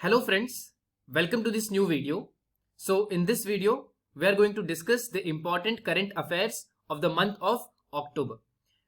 Hello friends, welcome to this new video. So in this video, we are going to discuss the important current affairs of the month of October,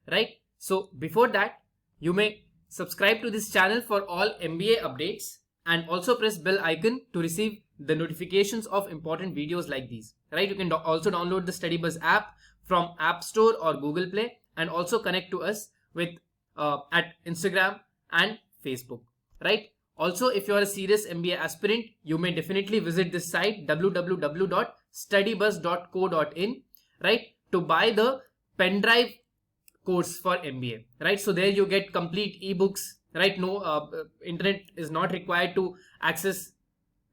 right? So before that, you may subscribe to this channel for all MBA updates and also press bell icon to receive the notifications of important videos like these, right? You can also download the StudyBuzz app from App Store or Google Play and also connect to us with at Instagram and Facebook, right? Also, if you are a serious MBA aspirant, you may definitely visit this site www.studybuzz.co.in, right, to buy the pen drive course for MBA, right? So there you get complete ebooks, right? No internet is not required to access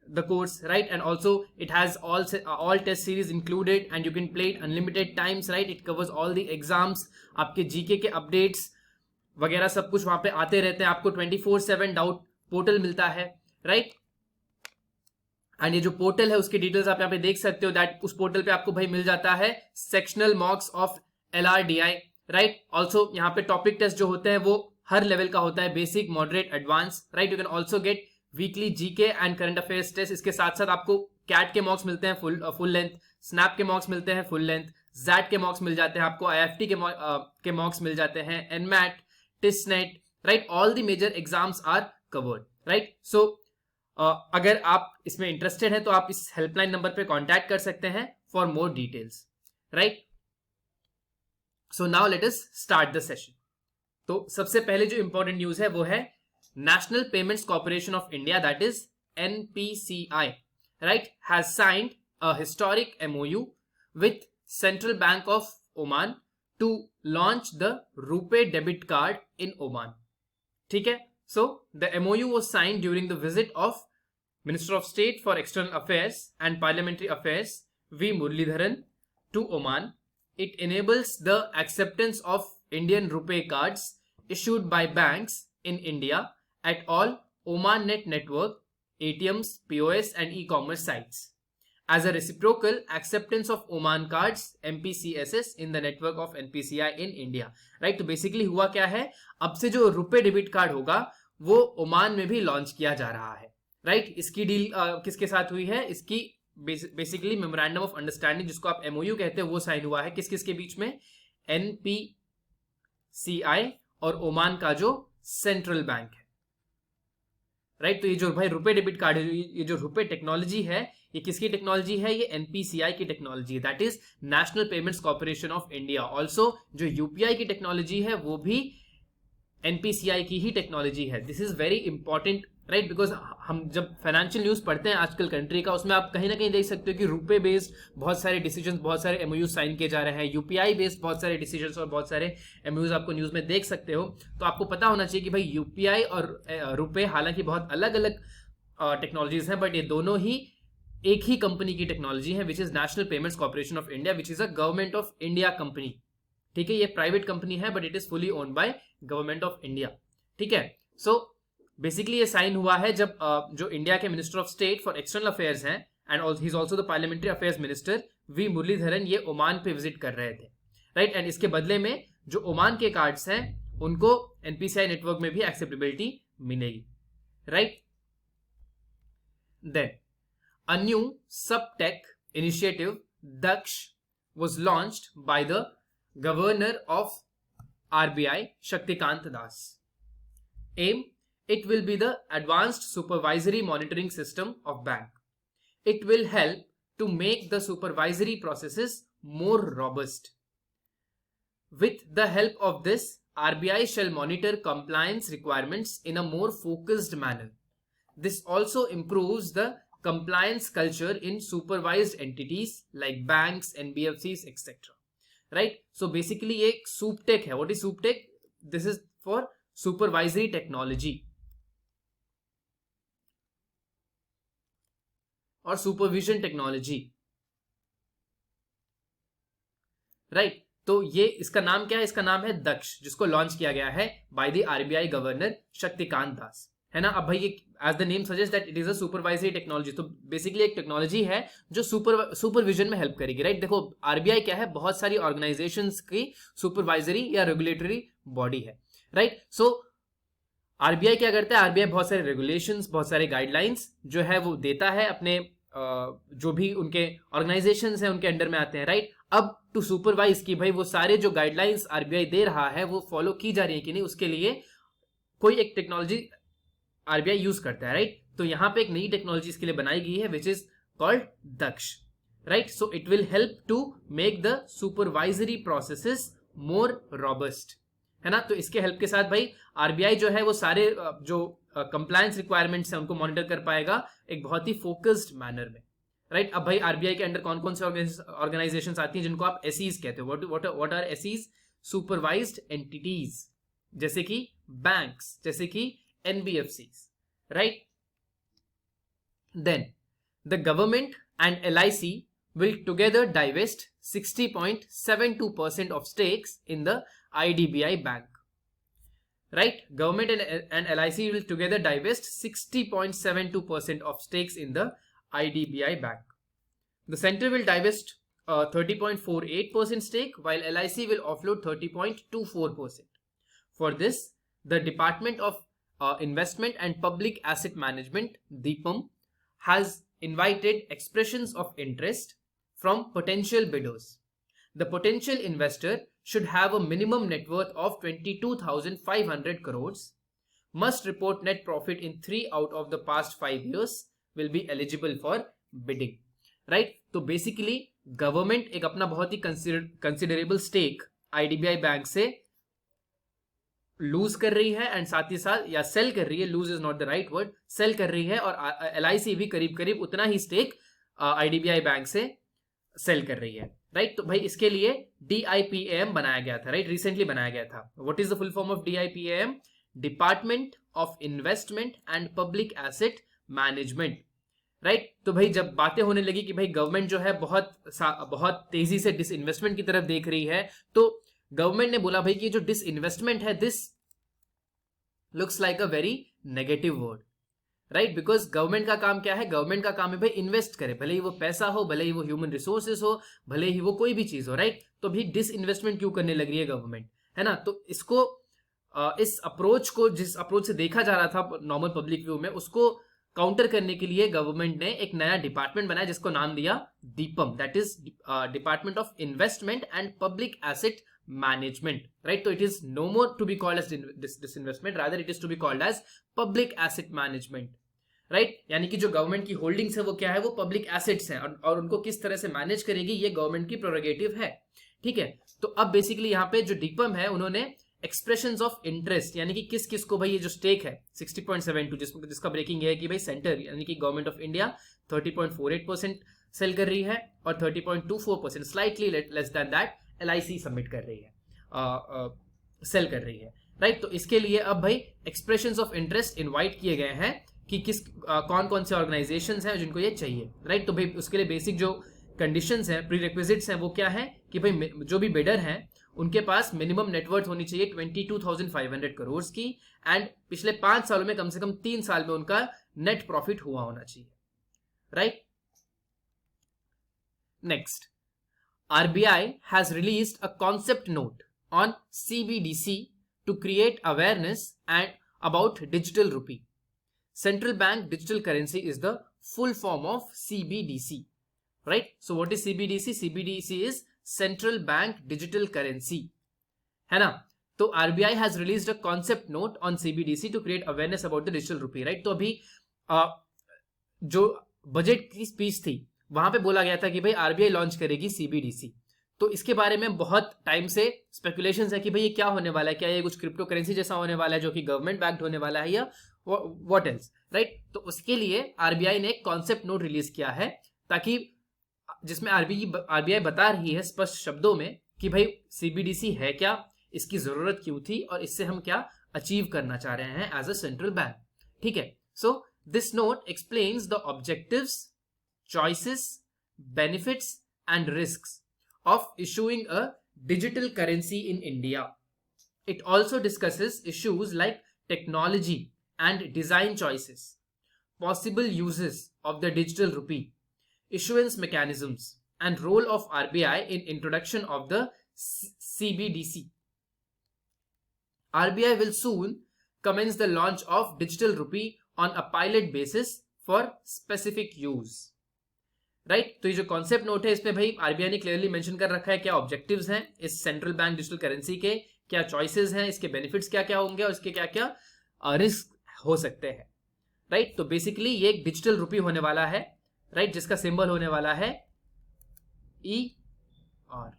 the course, right? And also it has all test series included and you can play it unlimited times, right? It covers all the exams, आपके GK के updates वगैरह सब कुछ वहां पे आते रहते हैं. आपको 24/7 डाउट पोर्टल मिलता है, राइट? एंड ये जो पोर्टल है उसकी डिटेल्स आप यहाँ पे देख सकते हो. दैट उस पोर्टल पे आपको भाई मिल जाता है sectional मॉक्स of LRDI, right? Also यहाँ पे टॉपिक टेस्ट जो होते हैं वो हर लेवल का होता है, basic, moderate, advance, right? You can also get weekly GK and current affairs test. इसके साथ साथ आपको कैट के मॉक्स मिलते हैं फुल लेंथ, स्नैप के मॉक्स मिलते हैं फुल लेंथ, जैट के मॉक्स मिल जाते हैं आपको, IFT के मॉक्स मिल जाते हैं, NMAT, TISSNET, right? All the major exams are covered, right? So अगर आप इसमें इंटरेस्टेड हैं तो आप इस हेल्पलाइन नंबर पे कांटेक्ट कर सकते हैं for more details, right? So now let us start the session. तो सबसे पहले जो इंपॉर्टेंट न्यूज है वो है national payments corporation of India, that is NPCI, right, has signed a historic MOU with central bank of Oman to launch the RuPay debit card in Oman. ठीक है? So the MOU was signed during the visit of Minister of State for External Affairs and Parliamentary Affairs V. Muralidharan to Oman. It enables the acceptance of Indian RuPay cards issued by banks in India at all OmanNet network, ATMs, POS and e-commerce sites. As a reciprocal acceptance of Oman cards MPCSS in the network of NPCI in India, right? तो basically हुआ क्या है, अब से जो RuPay debit card होगा वो Oman में भी लॉन्च किया जा रहा है, राइट? इसकी डील किसके साथ हुई है? इसकी बेसिकली मेमोरेंडम ऑफ अंडरस्टैंडिंग जिसको आप MOU कहते हैं वो साइन हुआ है किस के बीच में? NPCI और ओमान का जो सेंट्रल बैंक है, राइट? तो ये जो भाई रुपे डेबिट कार्ड है, ये जो रुपे टेक्नोलॉजी है, ये किसकी टेक्नोलॉजी है? ये NPCI की टेक्नोलॉजी है, that is national payments corporation of India. Also जो UPI की टेक्नोलॉजी है वो भी NPCI की ही टेक्नोलॉजी है. This is very important, right? Because हम जब फाइनेंशियल न्यूज पढ़ते हैं आजकल कंट्री का, उसमें आप कहीं ना कहीं देख सकते हो कि रुपे बेस्ड बहुत सारे डिसीजन, बहुत सारे MOU साइन किए जा रहे हैं. UPI बेस्ड बहुत सारे डिसीजन और बहुत सारे MOUs आपको न्यूज में देख सकते हो. तो आपको पता होना चाहिए कि भाई UPI और रुपे हालांकि बहुत अलग अलग टेक्नोलॉजीज हैं, बट ये दोनों ही एक ही कंपनी की टेक्नोलॉजी है, which is national payments corporation of India, which is a government of India company. ठीक है? ये प्राइवेट कंपनी है but it is fully owned by government of India. ठीक है? सो बेसिकली ये साइन हुआ है जब जो इंडिया के minister of state for external affairs हैं and he is also the parliamentary affairs minister V. Muraleedharan, ये ओमान पे विजिट कर रहे थे, राइट? एंड इसके बदले में जो ओमान के कार्ड्स हैं उनको NPCI नेटवर्क में भी एक्सेप्टेबिलिटी मिलेगी, right? Then a new sub-tech initiative, Daksh, was launched by the Governor of RBI, Shaktikant Das. Aim, it will be the advanced supervisory monitoring system of bank. It will help to make the supervisory processes more robust. With the help of this, RBI shall monitor compliance requirements in a more focused manner. This also improves the compliance culture in supervised entities like banks, NBFCs, etc. Right? So basically ये SupTech है. What is SupTech? This is for supervisory technology और supervision technology. Right? तो ये इसका नाम क्या है? इसका नाम है दक्ष, जिसको लॉन्च किया गया है by the RBI governor Shaktikanta Das, है ना? अब भाई ये as the name suggest that it is a supervisory technology, तो बेसिकली एक टेक्नोलॉजी है जो सुपरविजन में हेल्प करेगी, राइट? देखो RBI क्या है? बहुत सारी ऑर्गेनाइजेशंस की सुपरवाइजरी या रेगुलेटरी बॉडी है, राइट? सो आरबीआई क्या करता है, आरबीआई बहुत सारे रेगुलेशंस, बहुत सारे गाइडलाइंस जो है वो देता है अपने जो भी उनके ऑर्गेनाइजेशंस हैं उनके अंडर में आते हैं, राइट। अब टू सुपरवाइज कि भाई वो सारे जो गाइडलाइंस आरबीआई दे रहा है वो फॉलो की जा रही है कि नहीं, उसके लिए कोई एक टेक्नोलॉजी आरबीआई यूज करता है, राइट। तो यहां पे एक नई टेक्नोलॉजी इसके लिए बनाई गई है which is called Daksh, right. So it will help to make the supervisory processes more robust, है ना। तो इसके हेल्प के साथ भाई आरबीआई जो है वो सारे जो कंप्लायंस रिक्वायरमेंट्स हैं उनको मॉनिटर कर पाएगा एक बहुत ही फोकस्ड मैनर में, राइट। अब भाई आरबीआई के अंडर कौन कौन से ऑर्गेनाइजेशंस आती हैं जिनको आप एसीज कहते हो, what are SEs, supervised entities, जैसे कि बैंक्स, जैसे कि NBFCs, right. Then the government and LIC will together divest 60.72% of stakes in the IDBI bank, right. Government and LIC will together divest 60.72% of stakes in the IDBI bank. The center will divest 30.48% stake while LIC will offload 30.24%. For this, the Department of Investment and Public Asset Management, DIPAM, has invited expressions of interest from potential bidders. The potential investor should have a minimum net worth of 22,500 crores, must report net profit in 3 out of the past 5 years, will be eligible for bidding, right. तो basically government एक अपना बहुत ही considerable stake IDBI bank से loose कर रही है and साथ ही साथ या सेल कर रही है, lose is not the right word, sell कर रही है, और एलआईसी भी करीब करीब उतना ही स्टेक आईडीबीआई बैंक से सेल कर रही है, राइट। तो भाई इसके लिए DIPAM बनाया गया था, राइट, रिसेंटली बनाया गया था। What is the full form of DIPAM? Department of investment and public asset management, right. तो भाई जब बातें होने लगी कि भाई गवर्नमेंट जो है बहुत तेजी से डिसइन्वेस्टमेंट की तरफ देख रही है, तो गवर्नमेंट ने बोला भाई कि जो डिसइन्वेस्टमेंट है, this looks like a very negative word, right. Because government का काम क्या है, गवर्नमेंट का काम है भाई इन्वेस्ट करे, भले ही वो पैसा हो, भले ही वो ह्यूमन रिसोर्सेस हो, भले ही वो कोई भी चीज हो, राइट। तो भी डिसइन्वेस्टमेंट क्यों करने लग रही है गवर्नमेंट, है ना। तो इसको इस अप्रोच को, जिस अप्रोच से देखा जा रहा था नॉर्मल पब्लिक व्यू में, उसको काउंटर करने के लिए गवर्नमेंट ने एक नया डिपार्टमेंट बनाया जिसको नाम दिया DIPAM, that is department of investment and public asset management, right. तो it is no more to be called as disinvestment, rather it is to be called as public asset management, right. यानी कि जो government की holdings है वो क्या है, वो पब्लिक एसेट्स हैं, और उनको किस तरह से मैनेज करेगी ये गवर्नमेंट की प्रोरोगेटिव है, ठीक है। तो अब बेसिकली यहाँ पे जो डीपम है उन्होंने एक्सप्रेशंस ऑफ इंटरेस्ट, यानी कि किस किस को भाई ये जो स्टेक है 60.72 जिसका ब्रेकिंग है कि भाई सेंटर यानी कि गवर्नमेंट ऑफ इंडिया 30.48% सेल कर रही है और 30.24% slightly less than that LIC submit कर रही है, सेल कर रही है, राइट। तो इसके लिए अब भाई एक्सप्रेशंस ऑफ इंटरेस्ट इनवाइट किए गए हैं कि कौन कौन से ऑर्गेनाइजेशंस हैं जिनको ये चाहिए, राइट। तो भाई उसके लिए बेसिक जो कंडीशंस हैं, प्री रिक्विजिट्स हैं, वो क्या है कि भाई जो भी बिडर हैं उनके पास मिनिमम नेटवर्थ होनी चाहिए 22,500 करोड़ की, एंड पिछले 5 सालों में कम से कम 3 साल में उनका नेट प्रॉफिट हुआ होना चाहिए, right. Next, RBI has released a concept note on CBDC to create awareness and about digital rupee. Central bank digital currency is the full form of CBDC, right? So what is CBDC? CBDC is Central Bank Digital Currency, है ना। तो RBI has released a concept note on CBDC to create awareness about the digital rupee, right? तो अभी जो budget की speech थी वहां पे बोला गया था कि भाई RBI लॉन्च करेगी CBDC। तो इसके बारे में बहुत टाइम से स्पेकुलेशंस है कि भाई ये क्या होने वाला है, क्या ये कुछ क्रिप्टो करेंसी जैसा होने वाला है जो कि गवर्नमेंट बैक्ड होने वाला है, या व्हाट एल्स, राइट। तो उसके लिए RBI ने एक कॉन्सेप्ट नोट रिलीज किया है ताकि जिसमें RBI बता रही है स्पष्ट शब्दों में कि भाई CBDC है क्या, इसकी जरूरत क्यों थी और इससे हम क्या अचीव करना चाह रहे हैं एज अ सेंट्रल बैंक, ठीक है। So this note explains the objectives, choices, benefits and risks of issuing a digital currency in India. It also discusses issues like technology and design choices, possible uses of the digital rupee, issuance mechanisms and role of RBI in introduction of the CBDC. RBI will soon commence the launch of digital rupee on a pilot basis for specific use. Right तो ये जो concept note है इसमें भाई RBI ने clearly mention कर रखा है क्या ऑब्जेक्टिव्स हैं इस सेंट्रल बैंक डिजिटल करेंसी के, क्या चॉइसेस हैं, इसके बेनिफिट्स क्या क्या होंगे और इसके क्या क्या रिस्क हो सकते हैं. राइट तो बेसिकली ये एक डिजिटल रुपी होने वाला है. राइट जिसका सिंबल होने वाला है ER.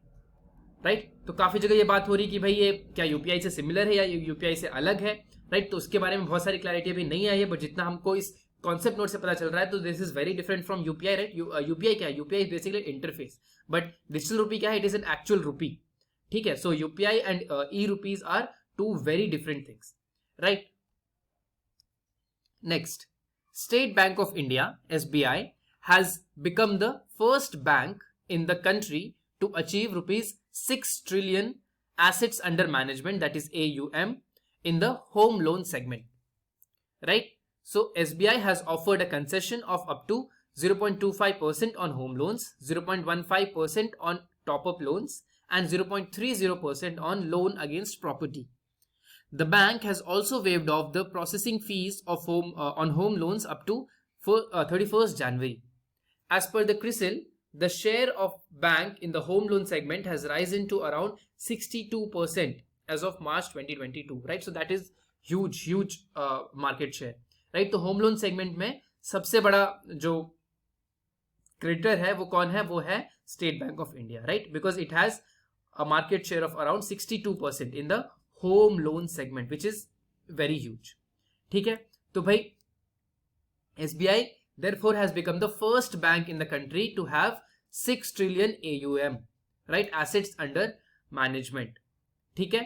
राइट तो काफी जगह ये बात हो रही कि भाई ये क्या यूपीआई से सिमिलर है या यूपीआई से अलग है. राइट तो उसके बारे में बहुत सारी क्लैरिटी अभी नहीं आई है, बट जितना हमको इस कॉन्सेप्ट नोट से पता चल रहा है तो this is very different from UPI. Right UPI क्या है, UPI is basically interface, but digital rupee क्या है, it is an actual rupee. ठीक है, so UPI and e rupees are two very different things. Right next, state bank of India SBI has become the first bank in the country to achieve rupees 6 trillion assets under management, that is AUM, in the home loan segment. Right? So SBI has offered a concession of up to 0.25% on home loans, 0.15% on top-up loans, and 0.30% on loan against property. The bank has also waived off the processing fees of on home loans up to 31st January. As per the CRISIL, the share of bank in the home loan segment has risen to around 62% as of March 2022. Right, so that is huge market share. Right, तो home loan segment में सबसे बड़ा जो creditor है वो कौन है, वो है State Bank of India. Right, because it has a market share of around 62% in the home loan segment, which is very huge. ठीक है, तो भाई SBI therefore has become the first bank in the country to have 6 trillion AUM, right, assets under management. ठीक है,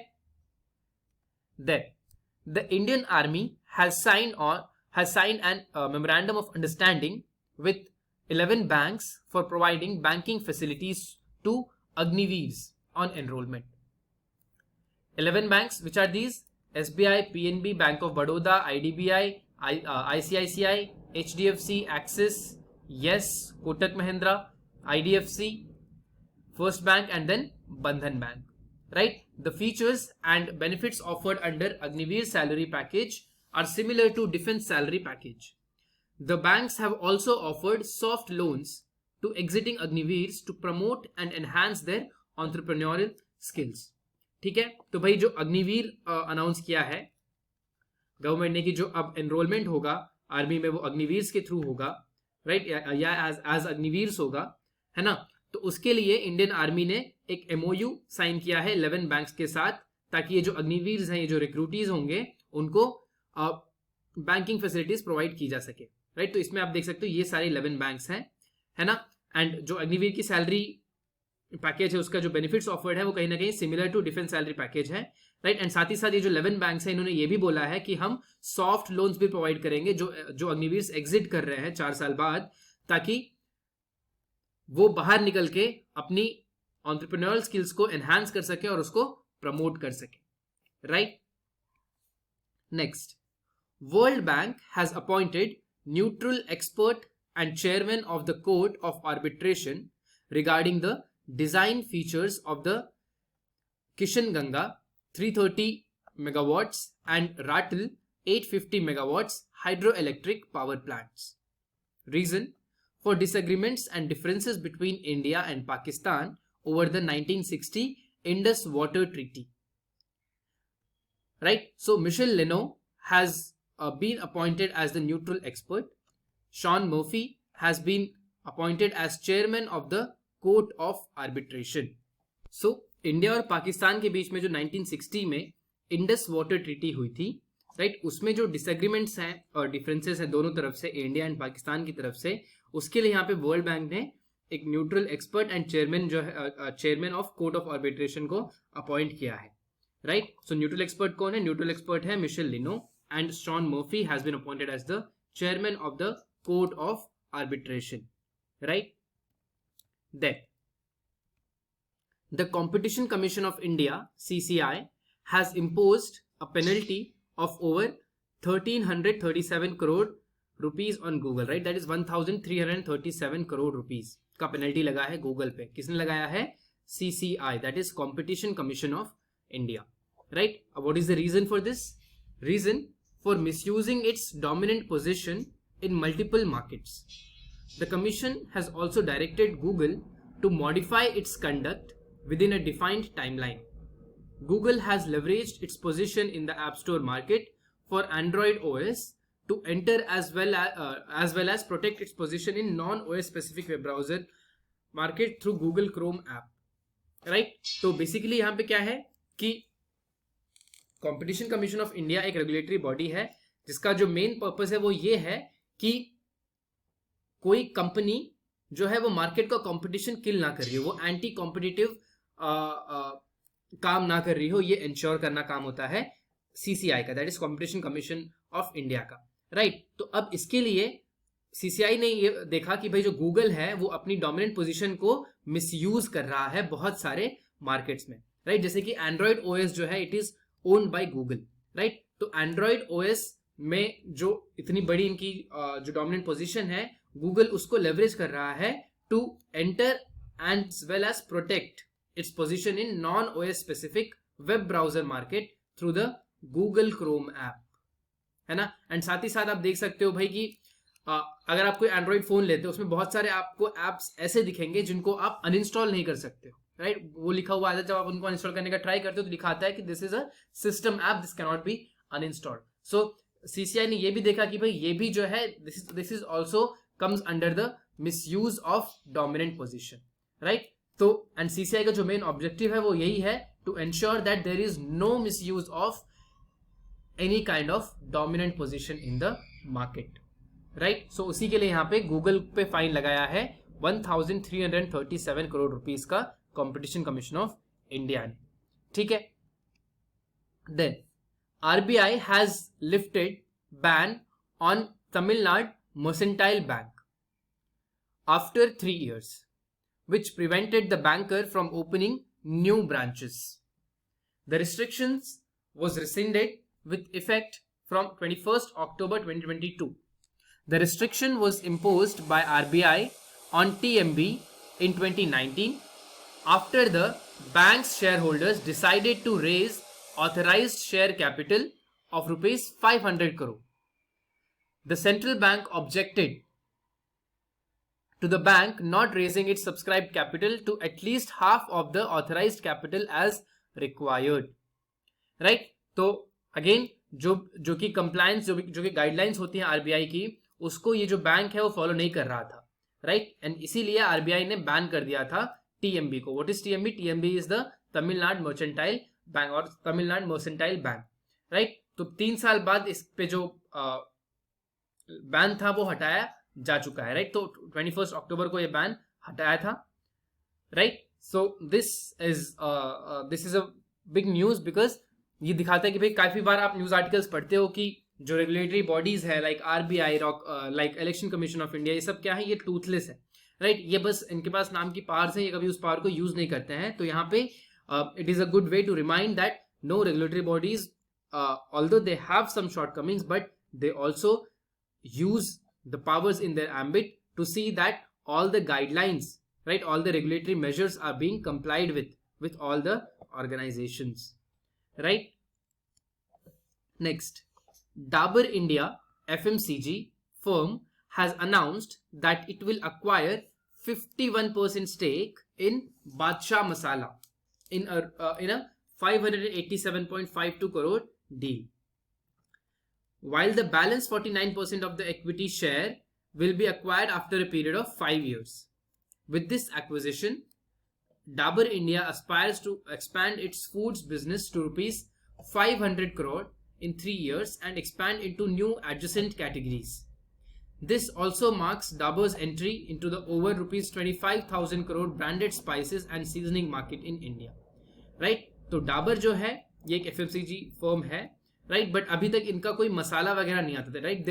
then the Indian Army has signed an memorandum of understanding with 11 banks for providing banking facilities to Agniveers on enrollment. 11 banks, which are these? SBI, PNB, Bank of Baroda, IDBI, ICICI, HDFC, Axis, Yes, Kotak Mahindra, IDFC, First Bank, and then Bandhan Bank. Right? The features and benefits offered under Agniveer salary package are similar to defense salary package. The banks have also offered soft loans to exiting Agniveers to promote and enhance their entrepreneurial skills. ठीक है, तो भाई जो Agniveer announce किया है government ने कि जो अब एनरोलमेंट होगा आर्मी में वो अग्निवीर्स के थ्रू होगा, राइट, या एज अग्निवीर्स होगा, है ना. तो उसके लिए इंडियन आर्मी ने एक MOU साइन किया है 11 बैंक्स के साथ, ताकि ये जो अग्निवीर्स हैं, ये जो रिक्रूटीज होंगे, उनको बैंकिंग फैसिलिटीज प्रोवाइड की जा सके. राइट, तो इसमें आप देख सकते हो ये सारे 11 बैंक्स हैं, है ना. एंड जो अग्निवीर की सैलरी पैकेज है उसका जो बेनिफिट्स ऑफर्ड है वो कहीं ना कहीं similar to defence salary package है. राइट, एंड साथ ही साथ ये जो 11 बैंक्स हैं इन्होंने ये भी बोला है कि हम सॉफ्ट लोन्स भी प्रोवाइड करेंगे जो अग्निवीर एग्जिट कर रहे हैं 4 साल बाद, ताकि वो बाहर निकल के अपनी एंटरप्रेन्योरल स्किल्स को एनहांस कर सके और उसको प्रमोट कर सके. Right, next, world bank has appointed neutral expert and chairman of the court of arbitration regarding the design features of the Kishanganga 330 megawatts and Ratle 850 megawatts hydroelectric power plants. Reason for disagreements and differences between India and Pakistan over the 1960 Indus Water Treaty. Right, so Michelle Leno has been appointed as the neutral expert. Sean Murphy has been appointed as chairman of the court of arbitration. So India और पाकिस्तान के बीच में जो 1960 में Indus water treaty हुई थी, right, उसमें जो disagreements हैं और डिफरेंसेस हैं दोनों तरफ से, इंडिया एंड पाकिस्तान की तरफ से, उसके लिए यहाँ पे वर्ल्ड बैंक ने एक न्यूट्रल एक्सपर्ट एंड चेयरमैन जो है chairman of court of arbitration को अपॉइंट किया है. राइट, सो न्यूट्रल एक्सपर्ट कौन है? न्यूट्रल एक्सपर्ट है Michel Lino, and Sean Murphy has been appointed as the chairman of the court of arbitration. Right, then the Competition Commission of India CCI has imposed a penalty of over 1337 crore rupees on Google. Right, that is 1337 crore rupees का penalty लगा है Google पे. किसने लगाया है? CCI, that is Competition Commission of India. Right, what is the reason for this? reason for misusing its dominant position in multiple markets. The Commission has also directed Google to modify its conduct within a defined timeline. Google has leveraged its position in the App Store market for Android OS to enter as well as protect its position in non-OS specific web browser market through Google Chrome app. Right? तो basically यहाँ पे क्या है कि competition commission of India एक regulatory body है जिसका जो मेन पर्पस है वो ये है कि कोई कंपनी जो है वो मार्केट का कंपटीशन किल ना कर रही हो, वो एंटी कॉम्पिटिटिव काम ना कर रही हो, ये इंश्योर करना काम होता है सीसीआई का, that is competition commission of India का. राइट? तो अब इसके लिए सीसीआई ने ये देखा कि भाई जो गूगल है वो अपनी डोमिनेंट पोजीशन को मिसयूज कर रहा है बहुत सारे मार्केट्स में. राइट? जैसे कि एंड्रॉइड ओएस जो है it is owned by Google. Right? तो एंड्रॉइड ओएस में जो इतनी बड़ी इनकी जो डोमिनेंट पोजीशन है, गूगल उसको लेवरेज कर रहा है to enter and well as protect its position in non OS specific web browser market through the Google Chrome app. है ना? एंड साथ ही साथ आप देख सकते हो भाई कि अगर आप कोई एंड्रॉइड फोन लेते हो उसमें बहुत सारे आपको एप्स ऐसे दिखेंगे जिनको आप अनइंस्टॉल नहीं कर सकते हो. राइट? वो लिखा हुआ आता है, जब आप उनको अनइंस्टॉल करने का ट्राई करते हो तो लिखा आता है कि this is a system app, this can not be uninstalled. So CCI ने ये भी देखा कि भाई ये भी जो है this is also comes under the misuse of dominant position. Right? तो एंड सीसीआई का जो मेन ऑब्जेक्टिव है वो यही है to ensure that there is no misuse of any kind of dominant position in the market. Right? So उसी के लिए यहाँ पे गूगल पे फाइन लगाया है 1337 करोड़ रुपीस का कंपटीशन कमीशन ऑफ इंडिया ने. ठीक है? Then RBI has lifted ban on Tamil Nadu mercantile bank after 3 years, which prevented the banker from opening new branches. The restrictions was rescinded with effect from 21st October 2022. The restriction was imposed by RBI on TMB in 2019 after the bank's shareholders decided to raise authorized share capital of rupees 500 crore. The central bank objected to the bank not raising its subscribed capital to at least half of the authorized capital as required. Right? तो again जो कि compliance जो कि guidelines होती हैं RBI की, उसको ये जो बैंक है वो फॉलो नहीं कर रहा था. राइट? एंड इसीलिए आरबीआई ने बैन कर दिया था टीएमबी को. What is TMB? TMB is the Tamil Nadu mercantile bank और तमिलनाडु मर्सेंटाइल बैंक. राइट? तो 3 साल बाद इस पे जो बैन था वो हटाया जा चुका है. राइट? तो 21 अक्टूबर को ये बैन हटाया था. Right? So this is a big news because ये दिखाता है कि भाई काफी बार आप न्यूज आर्टिकल्स पढ़ते हो कि जो रेगुलेटरी बॉडीज है like RBI, like election commission of India, ये सब क्या है? ये टूथलेस है. राइट? ये बस इनके पास नाम की पावर्स है, ये कभी उस पावर को यूज नहीं करते हैं. तो यहाँ पे it is a good way to remind that no regulatory bodies although they have some shortcomings but they also use the powers in their ambit to see that all the guidelines, right, all the regulatory measures are being complied with all the organizations. Right? Next, Dabur India FMCG firm has announced that it will acquire 51% stake in Badshah Masala in a 587.52 crore deal, while the balance 49% of the equity share will be acquired after a period of 5 years. With this acquisition, Dabur India aspires to expand its foods business to rupees 500 crore in 3 years and expand into new adjacent categories. This also marks Dabur's entry into the over rupees 25,000 crore branded spices and seasoning market in India. Right? तो Dabur जो है ये एक FMCG firm है. Right? But अभी तक इनका कोई मसाला वगैरह नहीं आता था. Right?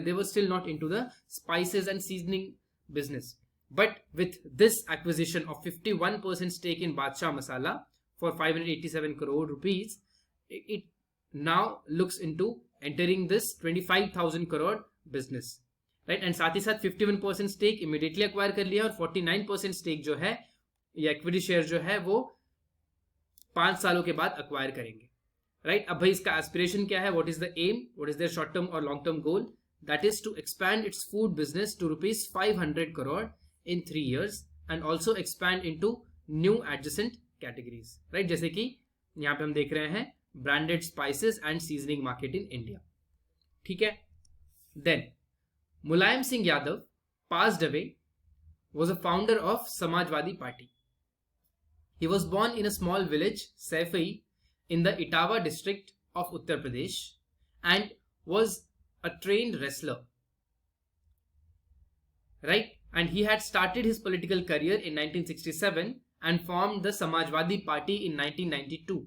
They were still not into the spices and seasoning business. But with this acquisition of 51% stake in Badshah masala for 587 crore rupees, it now looks into entering this 25,000 crore business. Right? And साथ ही साथ 51% stake immediately acquire कर लिया और 49% stake जो है या equity share जो है वो 5 सालों के बाद अक्वायर करेंगे. राइट. अब भाई इसका एस्पिरेशन क्या है, what is the aim, what is their short term और long term goal, that is to expand its food business to rupees 500 crore इन 3 years and also expand into new adjacent categories. Right, जैसे कि यहाँ पे हम देख रहे हैं branded spices and seasoning market in India. ठीक है. Then Mulayam Singh Yadav passed away, was a founder of Samajwadi Party. He was born in a small village, Saifai, in the Etawah district of Uttar Pradesh and was a trained wrestler. Right? And he had started his political career in 1967 and formed the Samajwadi Party in 1992.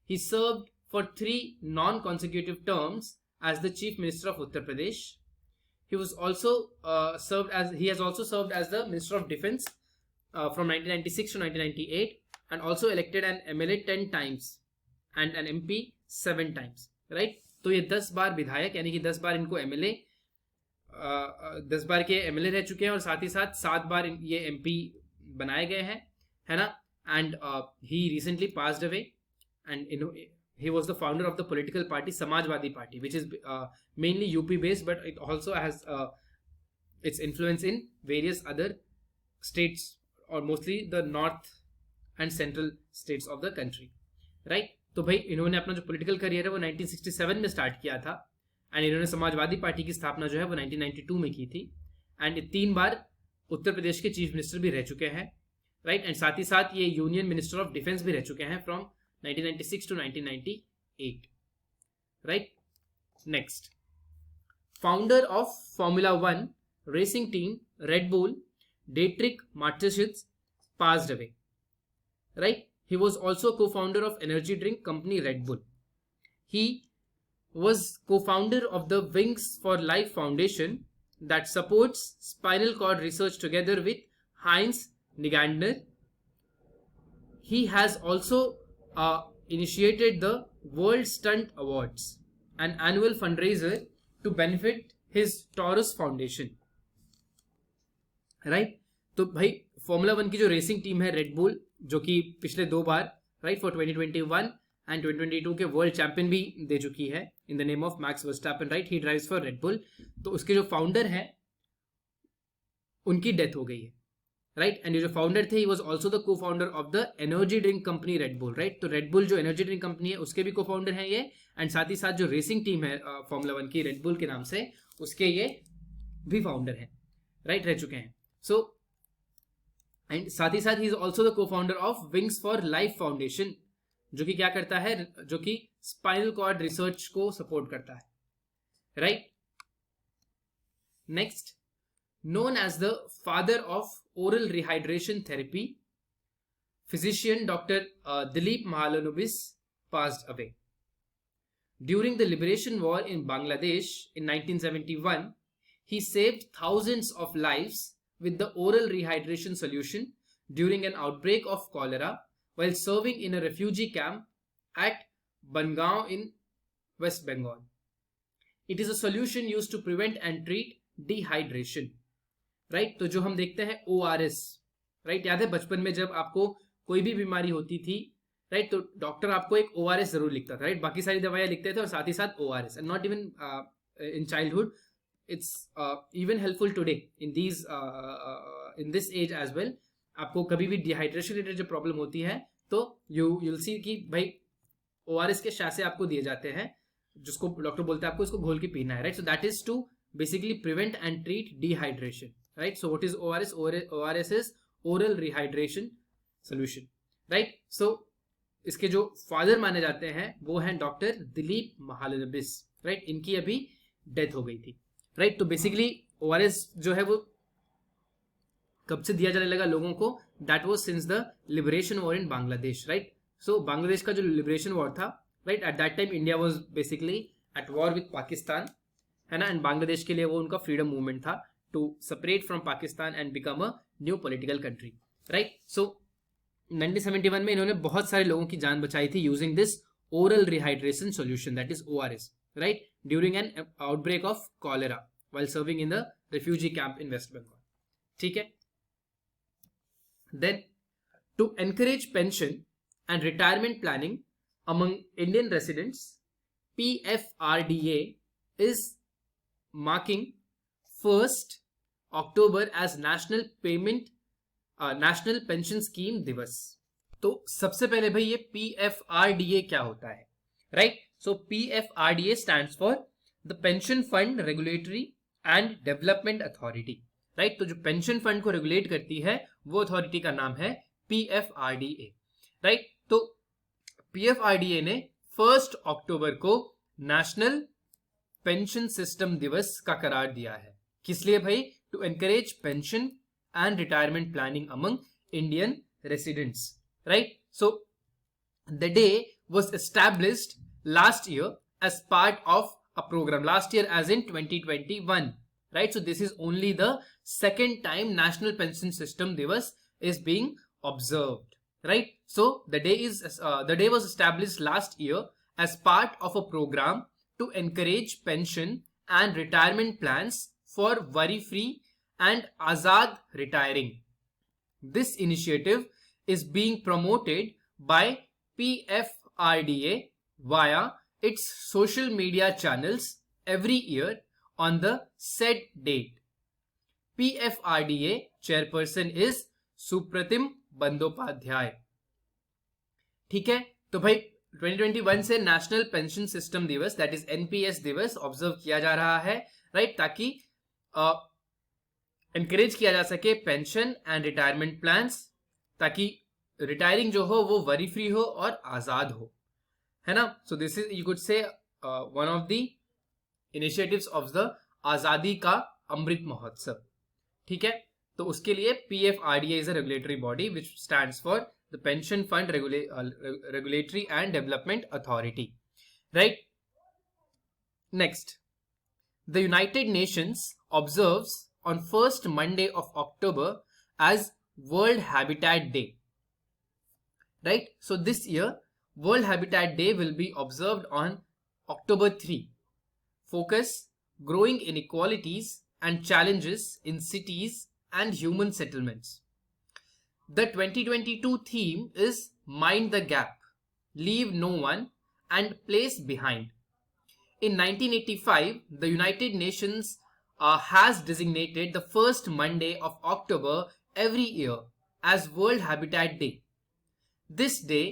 He served for 3 non-consecutive terms as the Chief Minister of Uttar Pradesh. He was also he has also served as the Minister of Defense from 1996 to 1998 and also elected an MLA 10 times and an MP 7 times. Right? तो ये 10 बार विधायक यानी कि 10 बार इनको MLA 10 बार के MLA रह चुके हैं और साथ ही साथ 7 बार ये MP बनाए गए हैं, है ना. And he recently passed away and he was the founder of the political party Samajwadi Party, which is mainly UP based, but it also has its influence in various other states or mostly the north and central states of the country. Right? तो भाई इन्होंने अपना जो political career है वो 1967 में start किया था एंड इन्होंने समाजवादी पार्टी की स्थापना जो है वो 1992 में की थी एंड 3 बार उत्तर प्रदेश के चीफ मिनिस्टर भी रह चुके हैं. राइट. एंड साथ ही साथ ये यूनियन मिनिस्टर ऑफ डिफेंस भी रह चुके हैं from 1996 to 1998. Right? Next. Founder of Formula 1 racing team Red Bull, Dietrich Mateschitz, passed away. Right? He was also co-founder of energy drink company Red Bull. He was co-founder of the Wings for Life Foundation that supports spinal cord research together with Heinz Nigander. He has also initiated the World Stunt Awards, an annual fundraiser to benefit his Taurus Foundation. Right? तो भाई formula 1 की जो racing team है red bull, जो कि पिछले 2 बार right for 2021 and 2022 के world champion भी दे चुकी है in the name of max Verstappen. Right, he drives for red bull. तो उसके जो फाउंडर है उनकी डेथ हो गई है. राइट. एंड ये जो फाउंडर थे, ही वाज आल्सो द को founder of the energy drink company red bull. Right. तो रेड बुल जो एनर्जी ड्रिंक कंपनी है उसके भी को फाउंडर हैं ये, एंड साथ ही साथ जो रेसिंग टीम है फॉर्मूला 1 की रेड बुल के नाम से, उसके ये भी फाउंडर हैं. राइट, रह चुके हैं. सो एंड साथ ही साथ ही इज आल्सो द को founder of wings for life foundation, जो कि क्या करता है, जो कि स्पाइनल कॉर्ड रिसर्च को सपोर्ट करता है. Right. Next. Known as the father of oral rehydration therapy, physician Dr. Dilip Mahalanobis passed away. During the liberation war in Bangladesh in 1971, he saved thousands of lives with the oral rehydration solution during an outbreak of cholera while serving in a refugee camp at Bangaon in West Bengal. It is a solution used to prevent and treat dehydration. Right. तो जो हम देखते हैं ORS, right, याद है बचपन में जब आपको कोई भी बीमारी होती थी, राइट, तो डॉक्टर आपको एक ORS जरूर लिखता था. राइट. बाकी सारी दवाइयां लिखते थे और साथ ही साथ ORS. And not even in childhood, it's even helpful today in this age as well. आपको कभी भी डिहाइड्रेशन रिलेटेड जो प्रॉब्लम होती है तो यू विल सी कि भाई ORS के शासे आपको दिए जाते हैं, जिसको डॉक्टर बोलते हैं आपको इसको घोल के पीना है. Right. So that is to basically prevent and treat dehydration. Right. So what is ORS? ORS is oral rehydration solution. Right. So इसके जो फादर माने जाते हैं वो हैं डॉक्टर दिलीप महालनोबिस. राइट. इनकी अभी डेथ हो गई थी. राइट. तो बेसिकली ORS जो है वो कब से दिया जाने लगा लोगों को? That was since the liberation war in Bangladesh. Right. So Bangladesh का जो लिबरेशन वॉर था, right, at that time India was basically at war with Pakistan, है ना. एंड बांग्लादेश के लिए वो उनका फ्रीडम मूवमेंट था to separate from Pakistan and become a new political country. Right. So 1971 में इन्होंने बहुत सारे लोगों की जान बचाई थी using this oral rehydration solution, that is ORS. Right. During an outbreak of cholera while serving in the refugee camp in West Bengal. ठीक है. Then to encourage pension and retirement planning, among Indian residents, PFRDA is marking 1st October as National Pension Scheme दिवस. तो सबसे पहले भाई ये PFRDA क्या होता है, right? So PFRDA stands for the pension fund regulatory and development authority, right? तो जो पेंशन फंड को रेगुलेट करती है वो अथॉरिटी का नाम है PFRDA, राइट? तो PFRDA ने 1 अक्टूबर को नेशनल पेंशन सिस्टम दिवस का करार दिया है. किस लिए भाई? To encourage pension and retirement planning among Indian residents, right? So the day was established last year as part of a program, last year as in 2021, right? So this is only the second time National Pension System Divas is being observed, right? So the day was established last year as part of a program to encourage pension and retirement plans for worry-free and azad retiring. This initiative is being promoted by PFRDA via its social media channels every year on the said date. PFRDA chairperson is Supratim Bandyopadhyay. ठीक है, तो भाई 2021 से national pension system दिवस that is NPS दिवस observe किया जा रहा है, राइट? ताकि एनकरेज किया जा सके पेंशन एंड रिटायरमेंट प्लान्स, ताकि रिटायरिंग जो हो वो वरी फ्री हो और आजाद हो, है ना? सो this is, you could say, one of the initiatives of the आजादी का अमृत महोत्सव. ठीक है, तो उसके लिए PFRDA is a regulatory body which stands for the pension fund regulatory and development authority, right? Next, the United Nations observes on 1st Monday of October as World Habitat Day, right? So this year World Habitat Day will be observed on October 3. Focus: growing inequalities and challenges in cities and human settlements. The 2022 theme is Mind the Gap, Leave No One and Place Behind. In 1985, the United Nations has designated the 1st Monday of October every year as World Habitat Day. This day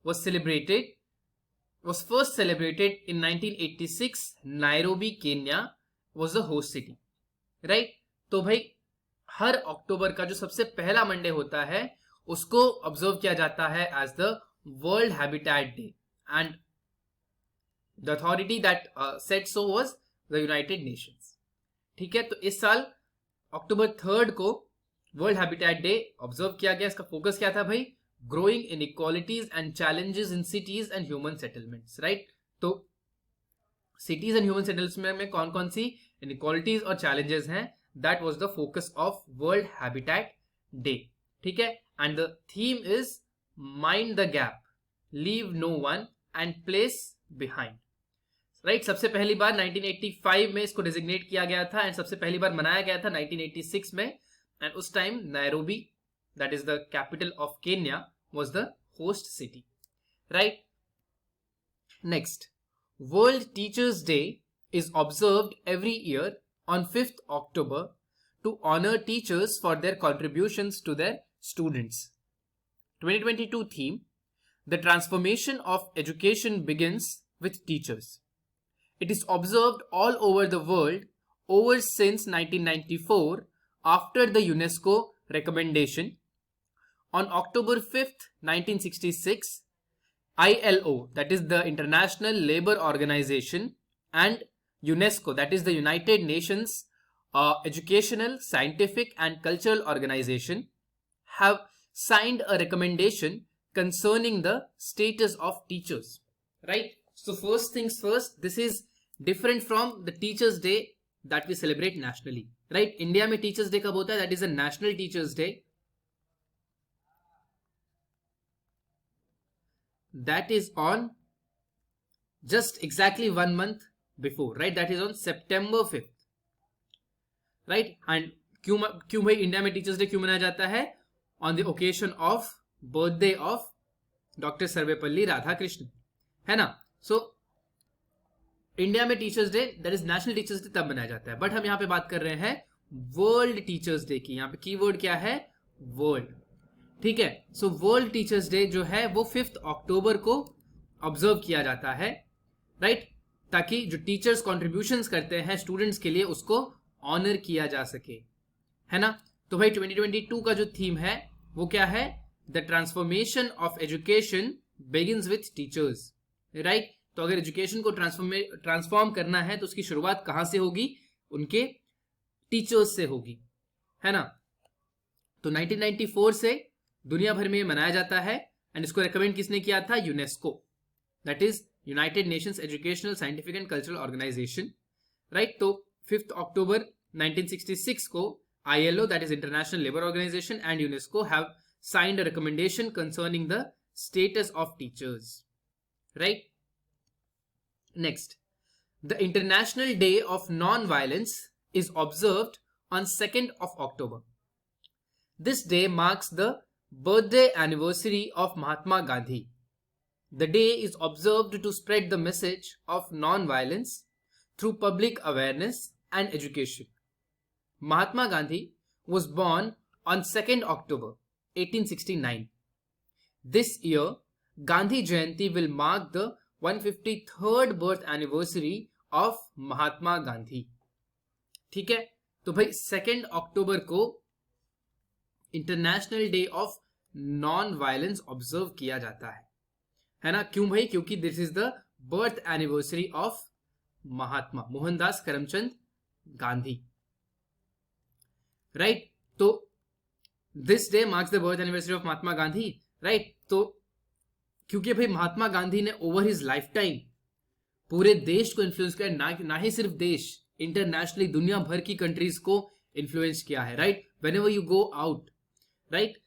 was first celebrated in 1986. Nairobi, Kenya was the host city, right? तो भाई हर अक्टूबर का जो सबसे पहला Monday होता है उसको observe किया जाता है as the world habitat day, and the authority that set so was the United Nations. ठीक है, तो इस साल अक्टूबर 3 को वर्ल्ड हैबिटेट डे ऑब्जर्व किया गया. इसका फोकस क्या था भाई? Growing inequalities and challenges in cities and human settlements, right? तो सिटीज एंड ह्यूमन सेटलमेंट्स में कौन कौन सी इनइक्वालिटीज और चैलेंजेस हैं, that was the focus of world habitat day. ठीक है, and the theme is mind the gap, leave no one and place behind, right? सबसे पहली बार 1985 में इसको डिजिग्नेट किया गया था एंड सबसे पहली बार मनाया गया था 1986 में, एंड उस time Nairobi that is the capital of Kenya was the host city, right? Next, world teachers day is observed every year on 5th October to honour teachers for their contributions to their students. 2022 theme: the transformation of education begins with teachers. It is observed all over the world since 1994 after the UNESCO recommendation. On October 5th, 1966, ILO, that is the International Labour Organization, and UNESCO, that is the United Nations Educational, Scientific and Cultural Organization, have signed a recommendation concerning the status of teachers, right? So first things first, this is different from the Teachers Day that we celebrate nationally, right? India में Teachers Day कब होता है? That is a National Teachers Day. That is on just exactly 1 month before, right? That is on September 5th, right? And क्यों भाई India में Teachers Day क्यों मनाया जाता है? On the occasion of birthday of Dr. Sarvepalli Radhakrishnan, है ना। So India में teachers day, that is national teachers day, तब मनाया जाता है, बट हम यहाँ पे बात कर रहे हैं वर्ल्ड टीचर्स डे की। यहाँ पे कीवर्ड क्या है, वर्ल्ड, ठीक है। सो वर्ल्ड टीचर्स डे जो है वो 5 अक्टूबर को ऑब्जर्व किया जाता है, राइट, ताकि जो टीचर्स कॉन्ट्रीब्यूशंस करते हैं स्टूडेंट्स के लिए उसको ऑनर किया जा सके, है ना। तो भाई 2022 का जो थीम है वो क्या है, the transformation of education begins with teachers, right. तो अगर एजुकेशन को ट्रांसफॉर्म करना है तो उसकी शुरुआत कहां से होगी, उनके टीचर्स से होगी, है ना। तो 1994 से दुनिया भर में मनाया जाता है, एंड इसको रिकमेंड किसने किया था, UNESCO, that is United Nations educational scientific and cultural organisation, right. तो 5 अक्टूबर 1966 को ILO, that is International Labour Organization, and UNESCO have signed a recommendation concerning the status of teachers, right. Next, the International Day of Non-Violence is observed on 2nd of October. This day marks the birthday anniversary of Mahatma Gandhi. The day is observed to spread the message of non-violence through public awareness and education. Mahatma Gandhi was born on 2nd October 1869. This year, Gandhi Jayanti will mark the 153rd birth anniversary of Mahatma Gandhi. ठीक है, तो भाई 2nd October को international day of non violence observe किया जाता है ना। क्यों भाई, क्योंकि this is the birth anniversary of Mahatma Mohandas Karamchand Gandhi, right. तो this day marks the birth anniversary of Mahatma Gandhi, right. तो क्योंकि भाई महात्मा गांधी ने ओवर हिज लाइफ टाइम पूरे देश को इन्फ्लुएंस किया, ना ही सिर्फ देश, इंटरनेशनली दुनिया भर की कंट्रीज को इन्फ्लुएंस किया है, right. Whenever you go out, right,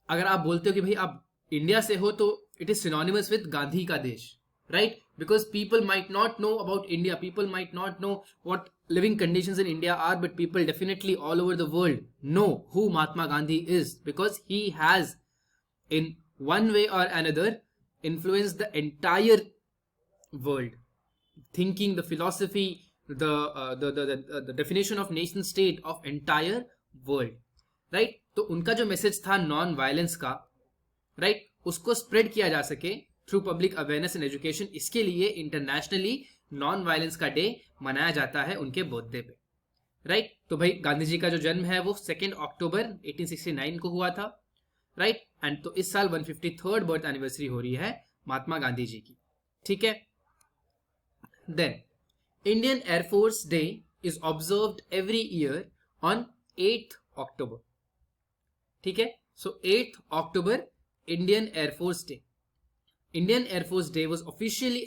अगर आप बोलते हो कि भाई आप इंडिया से हो तो it is synonymous with Gandhi का देश, right, because people might not know about India, people might not know what living conditions in India are, but people definitely all over the world know who Mahatma Gandhi is, because he has in one way or another influenced the entire world, thinking, the philosophy, the definition of nation state of entire world, right. तो उनका जो message था non violence का, right, उसको spread किया जा सके through public awareness and education, इसके लिए इंटरनेशनली नॉन वायलेंस का डे मनाया जाता है उनके बर्थडे पे, राइट। तो भाई गांधी जी का जो जन्म है वो 2 अक्टूबर 1869 को हुआ था, राइट, एंड तो इस साल 153rd बर्थ एनिवर्सरी हो रही है महात्मा गांधी जी की, ठीक है। Then Indian air force day is observed every year on 8th October, ठीक है। So 8th October Indian air force day. Indian Air Force Day was officially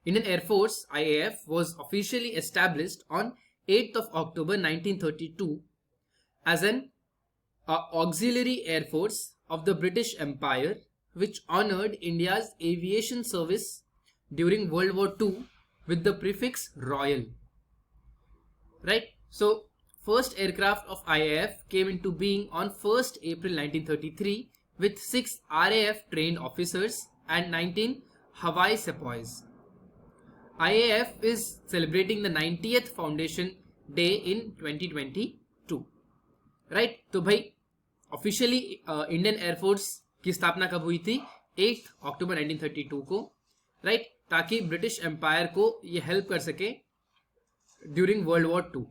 Indian Air Force IAF was officially established on 8th of October 1932 as an auxiliary air force of the British Empire, which honored India's aviation service during World War II with the prefix Royal. Right? So, first aircraft of IAF came into being on 1st April 1933 with 6 RAF trained officers and 19 Hawaii sepoys. IAF is celebrating the 90th foundation day in 2022. Right? तो भाई officially Indian air force की स्थापना कब हुई थी? 8 अक्टूबर 1932 को, right, ताकि British empire को ये हेल्प कर सके ड्यूरिंग वर्ल्ड वॉर 2,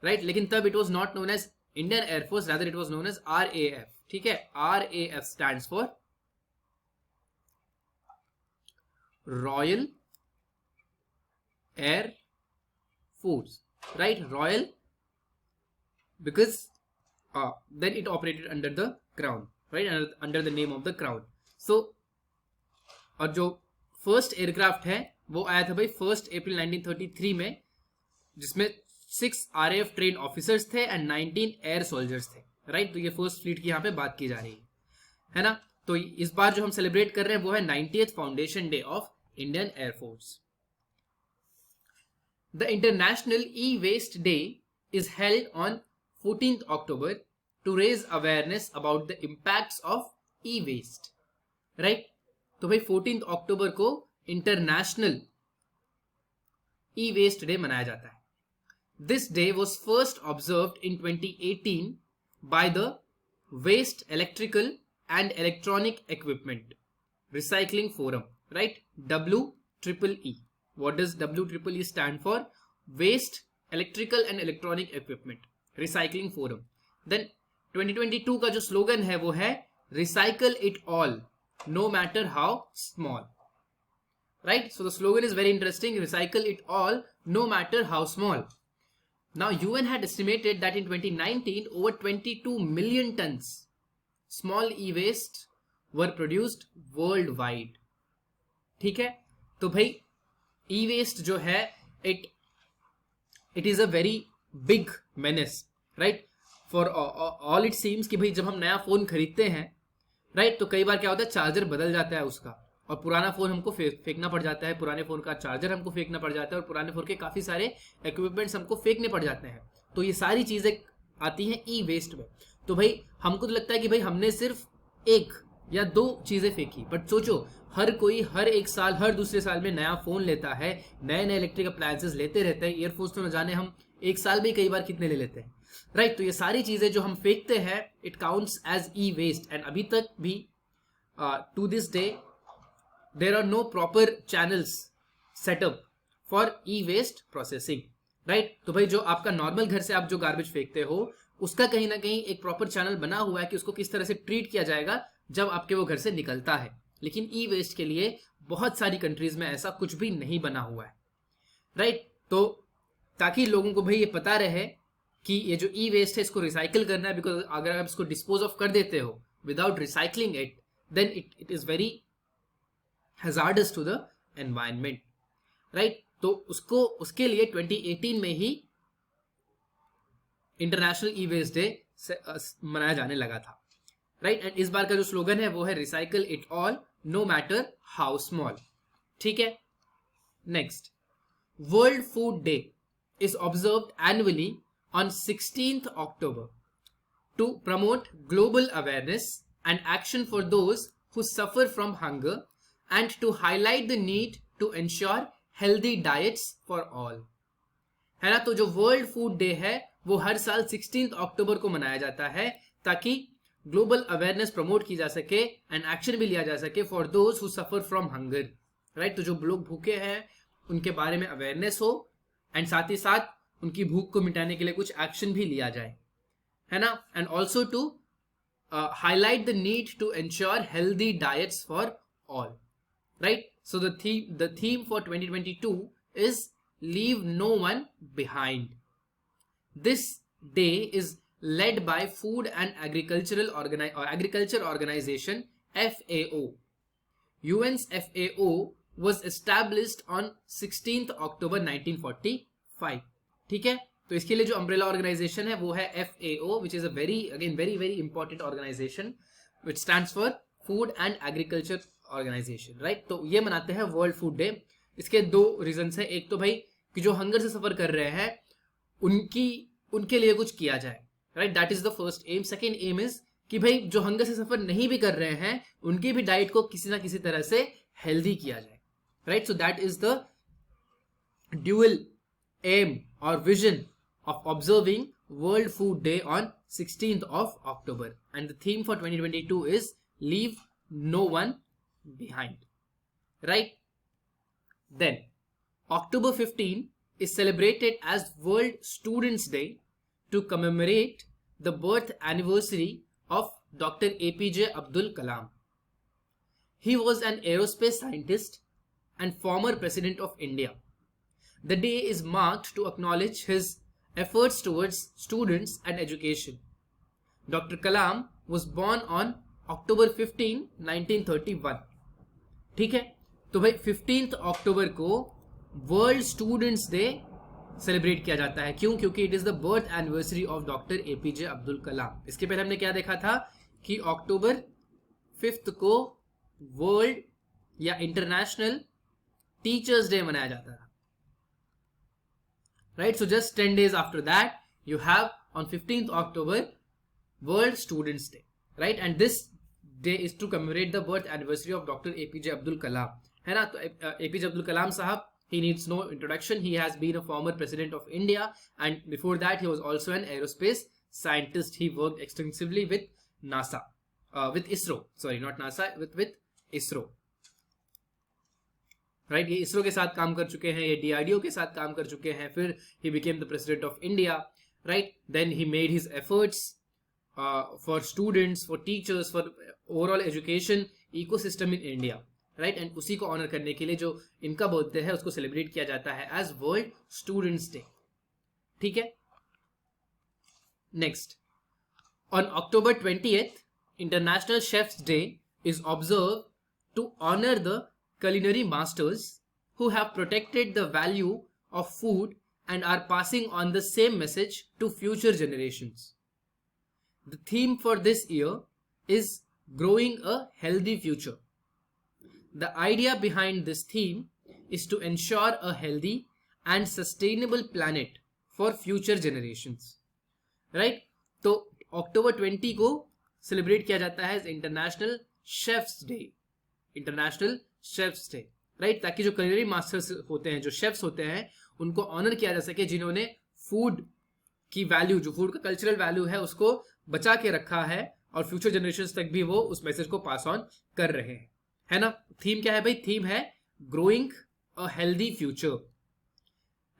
राइट। लेकिन तब it was not known as Indian Air Force, rather it was known as RAF, ठीक है। RAF stands for Royal Air Force, right? Royal, because then it operated under the crown, right? Under the name of the crown. So, और जो first aircraft है वो आया था भाई 1 अप्रैल 1933 में, जिसमें 6 RAF ट्रेन ऑफिसर्स थे एंड 19 एयर सोल्जर्स थे, राइट। तो ये फर्स्ट फ्लीट की यहाँ पे बात की जा रही है ना। तो इस बार जो हम सेलिब्रेट कर रहे हैं वो है 90th foundation day of Indian air force. The International E-Waste Day is held on 14th October to raise awareness about the impacts of e-waste. Right? तो भाई 14th अक्टूबर को इंटरनेशनल ई वेस्ट डे मनाया जाता है. This day was first observed in 2018 by the waste electrical and electronic equipment recycling forum, right, WEEE. What does WEEE stand for? Waste Electrical and Electronic Equipment Recycling Forum. Then 2022 का जो slogan है वो है Recycle it all, no matter how small. Right? So the slogan is very interesting. Recycle it all, no matter how small. Now UN had estimated that in 2019 over 22 million tons small e-waste were produced worldwide. ठीक है, तो भाई ई waste जो है it is a very big menace, right, for all it seems कि भाई जब हम नया फोन खरीदते हैं, राइट, तो कई बार क्या होता है, चार्जर बदल जाता है उसका, और पुराना फोन हमको फेंकना पड़ जाता है, पुराने फोन का चार्जर हमको फेंकना पड़ जाता है, और पुराने फोन के काफी सारे इक्विपमेंट्स हमको फेंकने पड़ जाते हैं. तो ये सारी चीजें आती हैं ई वेस्ट में. तो भाई हमको तो लगता है कि भाई हमने सिर्फ एक या दो चीजें फेंकी, बट सोचो हर कोई हर एक साल, हर दूसरे साल में नया फोन लेता है, नए नए इलेक्ट्रिक अप्लायंसेस लेते रहते हैं. ईयरफोन्स तो न जाने हम एक साल में कई बार कितने ले लेते हैं, राइट. तो ये सारी चीजें जो हम फेंकते हैं it counts as e waste. And अभी तक भी to this day there are no proper channels setup for e waste processing, right. तो भाई जो आपका नॉर्मल घर से आप जो गार्बेज फेंकते हो उसका कहीं ना कहीं एक प्रॉपर चैनल बना हुआ है कि उसको किस तरह से ट्रीट किया जाएगा जब आपके वो घर से निकलता है. लेकिन ई वेस्ट के लिए बहुत सारी कंट्रीज में ऐसा कुछ भी नहीं बना हुआ है, राइट. तो ताकि लोगों को भाई ये पता रहे कि ये जो ई वेस्ट है इसको रिसाइकिल करना है, बिकॉज अगर आप इसको डिस्पोज ऑफ कर देते हो without recycling it then it is very hazardous to the environment, right. तो उसके लिए 2018 में ही इंटरनेशनल ई वेस्ट डे मनाया जाने लगा था, राइट. एंड इस बार का जो स्लोगन है वो है recycle it all, no matter how small. ठीक है. Next, world food day is observed annually on 16th October to promote global awareness and action for those who suffer from hunger and to highlight the need to ensure healthy diets for all. है ना. तो जो world food day है वो हर साल 16th October को मनाया जाता है ताकि ग्लोबल अवेयरनेस प्रमोट की जा सके एंड एक्शन भी लिया जा सके for those who suffer from hunger, right. तो जो लोग भूखे हैं उनके बारे में अवेयरनेस हो एंड साथ ही साथ उनकी भूख को मिटाने के लिए कुछ एक्शन भी लिया जाए, है ना. And also to highlight the need to ensure healthy diets for all, right. So the theme for 2022 is leave no one behind. This day is led by Food and Agriculture Organization FAO. UN's FAO was established on 16th October 1945. ठीक है. तो इसके लिए जो umbrella organisation है वो है FAO, which is a very important organization which stands for Food and Agriculture Organization, right. तो ये मनाते हैं वर्ल्ड फूड डे. इसके दो रीजंस है. एक तो भाई कि जो हंगर से सफर कर रहे हैं उनके लिए कुछ किया जाए, right. That is the first M. Second M is कि भाई जो हंगर से सफर नहीं भी कर रहे हैं उनकी भी डाइट को किसी ना किसी तरह से हेल्दी किया जाए, right. So that is the dual aim और vision of observing world food day on 16th October. And the theme for 2022 is leave no one behind, right. Then October 15 is celebrated as World Students Day to commemorate the birth anniversary of Dr. APJ Abdul Kalam. He was an aerospace scientist and former president of India. The day is marked to acknowledge his efforts towards students and education. Dr. Kalam was born on October 15, 1931. ठीक है. तो भाई 15th October को world students day celebrate किया जाता है. क्यों? क्योंकि it is the birth anniversary of doctor APJ Abdul Kalam. इसके पहले हमने क्या देखा था कि October 5 को वर्ल्ड या इंटरनेशनल टीचर्स डे मनाया जाता था, right. So just 10 days after that you have on 15th October world students day, right. And this day is to commemorate the birth anniversary of doctor APJ Abdul Kalam, है ना. तो APJ Abdul कलाम साहब, he needs no introduction. He has been a former president of India, and before that he was also an aerospace scientist. He worked extensively with NASA, with ISRO. Sorry, not NASA, with ISRO. Right, ये इसरो के साथ काम कर चुके हैं, ये DRDO के साथ काम कर चुके हैं. फिर he became the president of India. Right, then he made his efforts for students, for teachers, for overall education ecosystem in India. Right, and उसी को ऑनर करने के लिए जो इनका बर्थडे है उसको सेलिब्रेट किया जाता है एज वर्ल्ड स्टूडेंट्स डे. ठीक है. Next, on October 20th international chefs day is observe to honour the culinary masters who have protected the value of food and are passing on the same message to future generations. The theme for this year is growing a healthy future. The idea behind this theme is to ensure a healthy and sustainable planet for future generations. Right? तो अक्टूबर 20 को celebrate किया जाता है international chefs day. International chefs day. Right, ताकि जो culinary masters होते हैं, जो शेफ्स होते हैं, उनको ऑनर किया जा सके, जिन्होंने फूड की वैल्यू, जो फूड का कल्चरल वैल्यू है, उसको बचा के रखा है और फ्यूचर जनरेशंस तक भी वो उस मैसेज को पास ऑन कर रहे हैं. है ना. थीम क्या है भाई? थीम है ग्रोइंग अ हेल्दी फ्यूचर.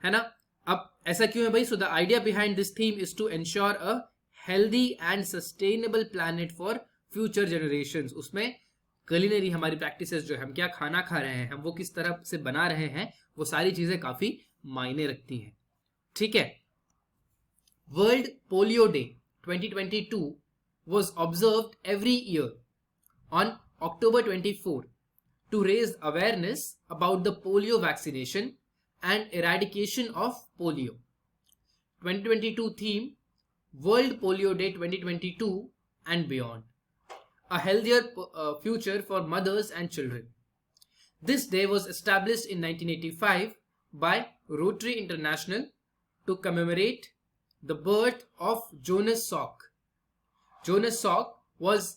है ना. अब ऐसा क्यों है भाई? So the idea behind this theme is to ensure a healthy and sustainable planet for future generations. उसमें culinary हमारी प्रैक्टिसेस, जो हम क्या खाना खा रहे हैं, हम वो किस तरह से बना रहे हैं, वो सारी चीजें काफी मायने रखती हैं. ठीक है. World polio day 2022 was observed every year on October 24 to raise awareness about the polio vaccination and eradication of polio. 2022 theme, World Polio Day 2022 and beyond. A healthier future for mothers and children. This day was established in 1985 by Rotary International to commemorate the birth of Jonas Salk. Jonas Salk was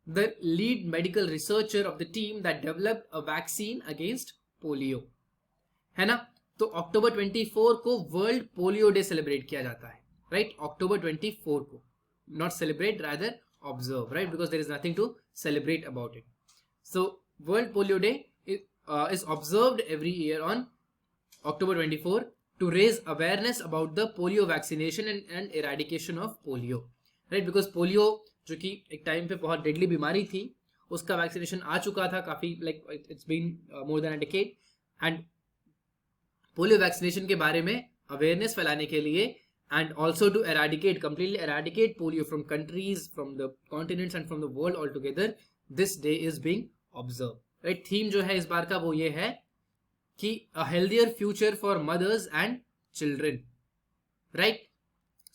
the lead medical researcher of the team that developed a vaccine against polio. है ना. तो अक्टूबर 24 को world polio day celebrate किया जाता है. Right, अक्टूबर 24 को, not celebrate, rather observe, right, because there is nothing to celebrate about it. So World Polio Day is observed every year on October 24 to raise awareness about the polio vaccination and eradication of polio. Right, because polio जो कि एक time पे बहुत deadly बीमारी थी, उसका vaccination आ चुका था काफी, like it's been more than a decade, and polio vaccination के बारे में अवेयरनेस फैलाने के लिए and also to eradicate, completely eradicate polio from countries, from the continents and from the world altogether, this day is being observed. Right, theme जो है इस बार का वो ये है कि a healthier future for mothers and children. Right,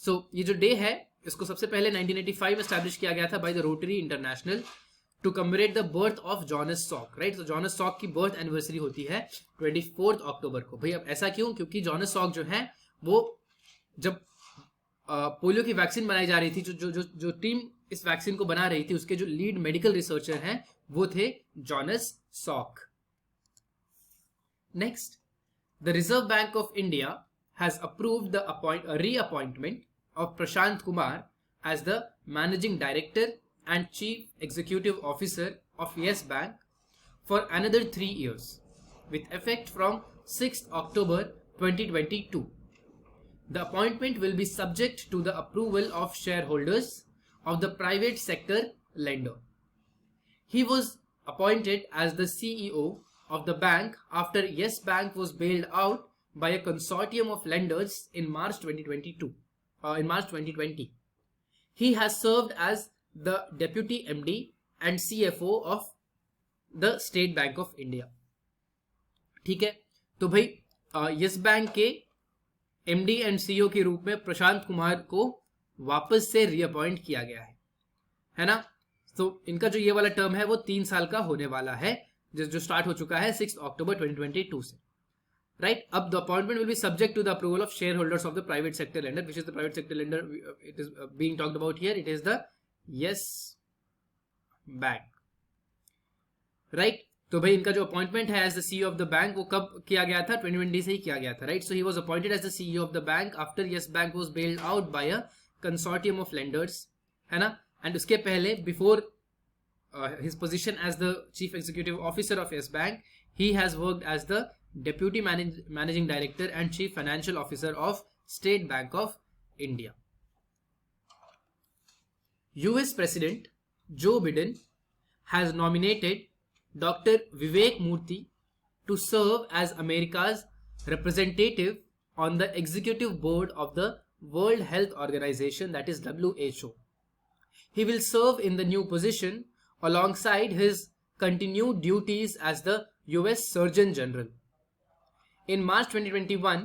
so ये जो डे है, इसको सबसे पहले 1985 में एस्टैब्लिश किया गया था by the Rotary International to commemorate the birth of Jonas Salk. Right, so Jonas Salk की बर्थ एनिवर्सरी होती है 24 अक्टूबर को. भाई अब ऐसा क्यों? क्योंकि जॉनस सॉक जो है वो जब पोलियो की वैक्सीन बनाई जा रही थी, जो टीम इस वैक्सीन को बना रही थी, उसके जो लीड मेडिकल रिसर्चर हैं वो थे Jonas Salk. Next, the reserve bank of India has approved the reappointment of Prashant Kumar as the managing director and chief executive officer of Yes bank for another 3 years with effect from 6th October 2022. The appointment will be subject to the approval of shareholders of the private sector lender. He was appointed as the CEO of the bank after Yes Bank was bailed out by a consortium of lenders in March 2020. He has served as the Deputy MD and CFO of the State Bank of India. ठीक है. तो भाई Yes Bank के MD and CEO के रूप में प्रशांत कुमार को वापस से रीअपॉइंट किया गया है ना. तो इनका जो ये वाला टर्म है वो 3 साल का होने वाला है, जो स्टार्ट हो चुका है 6 अक्टूबर 2022 से. राइट, अब the appointment will be subject to the approval of share holders of the private sector lender, which is the private sector lender it is being talked about here. It is the Yes bank. Right, तो भाई इनका जो appointment है as the CEO of the bank वो कब किया गया था? 2020 से ही किया गया था, right? So he was appointed as the CEO of the bank after Yes Bank was bailed out by a consortium of lenders, है ना? एंड उसके पहले before his position as the chief executive officer of Yes Bank, he has worked as the deputy managing director and chief financial officer of State Bank of India. US President Joe Biden has nominated Dr. Vivek Murthy to serve as America's representative on the executive board of the World Health Organization, that is WHO. He will serve in the new position alongside his continued duties as the US Surgeon General. In March 2021,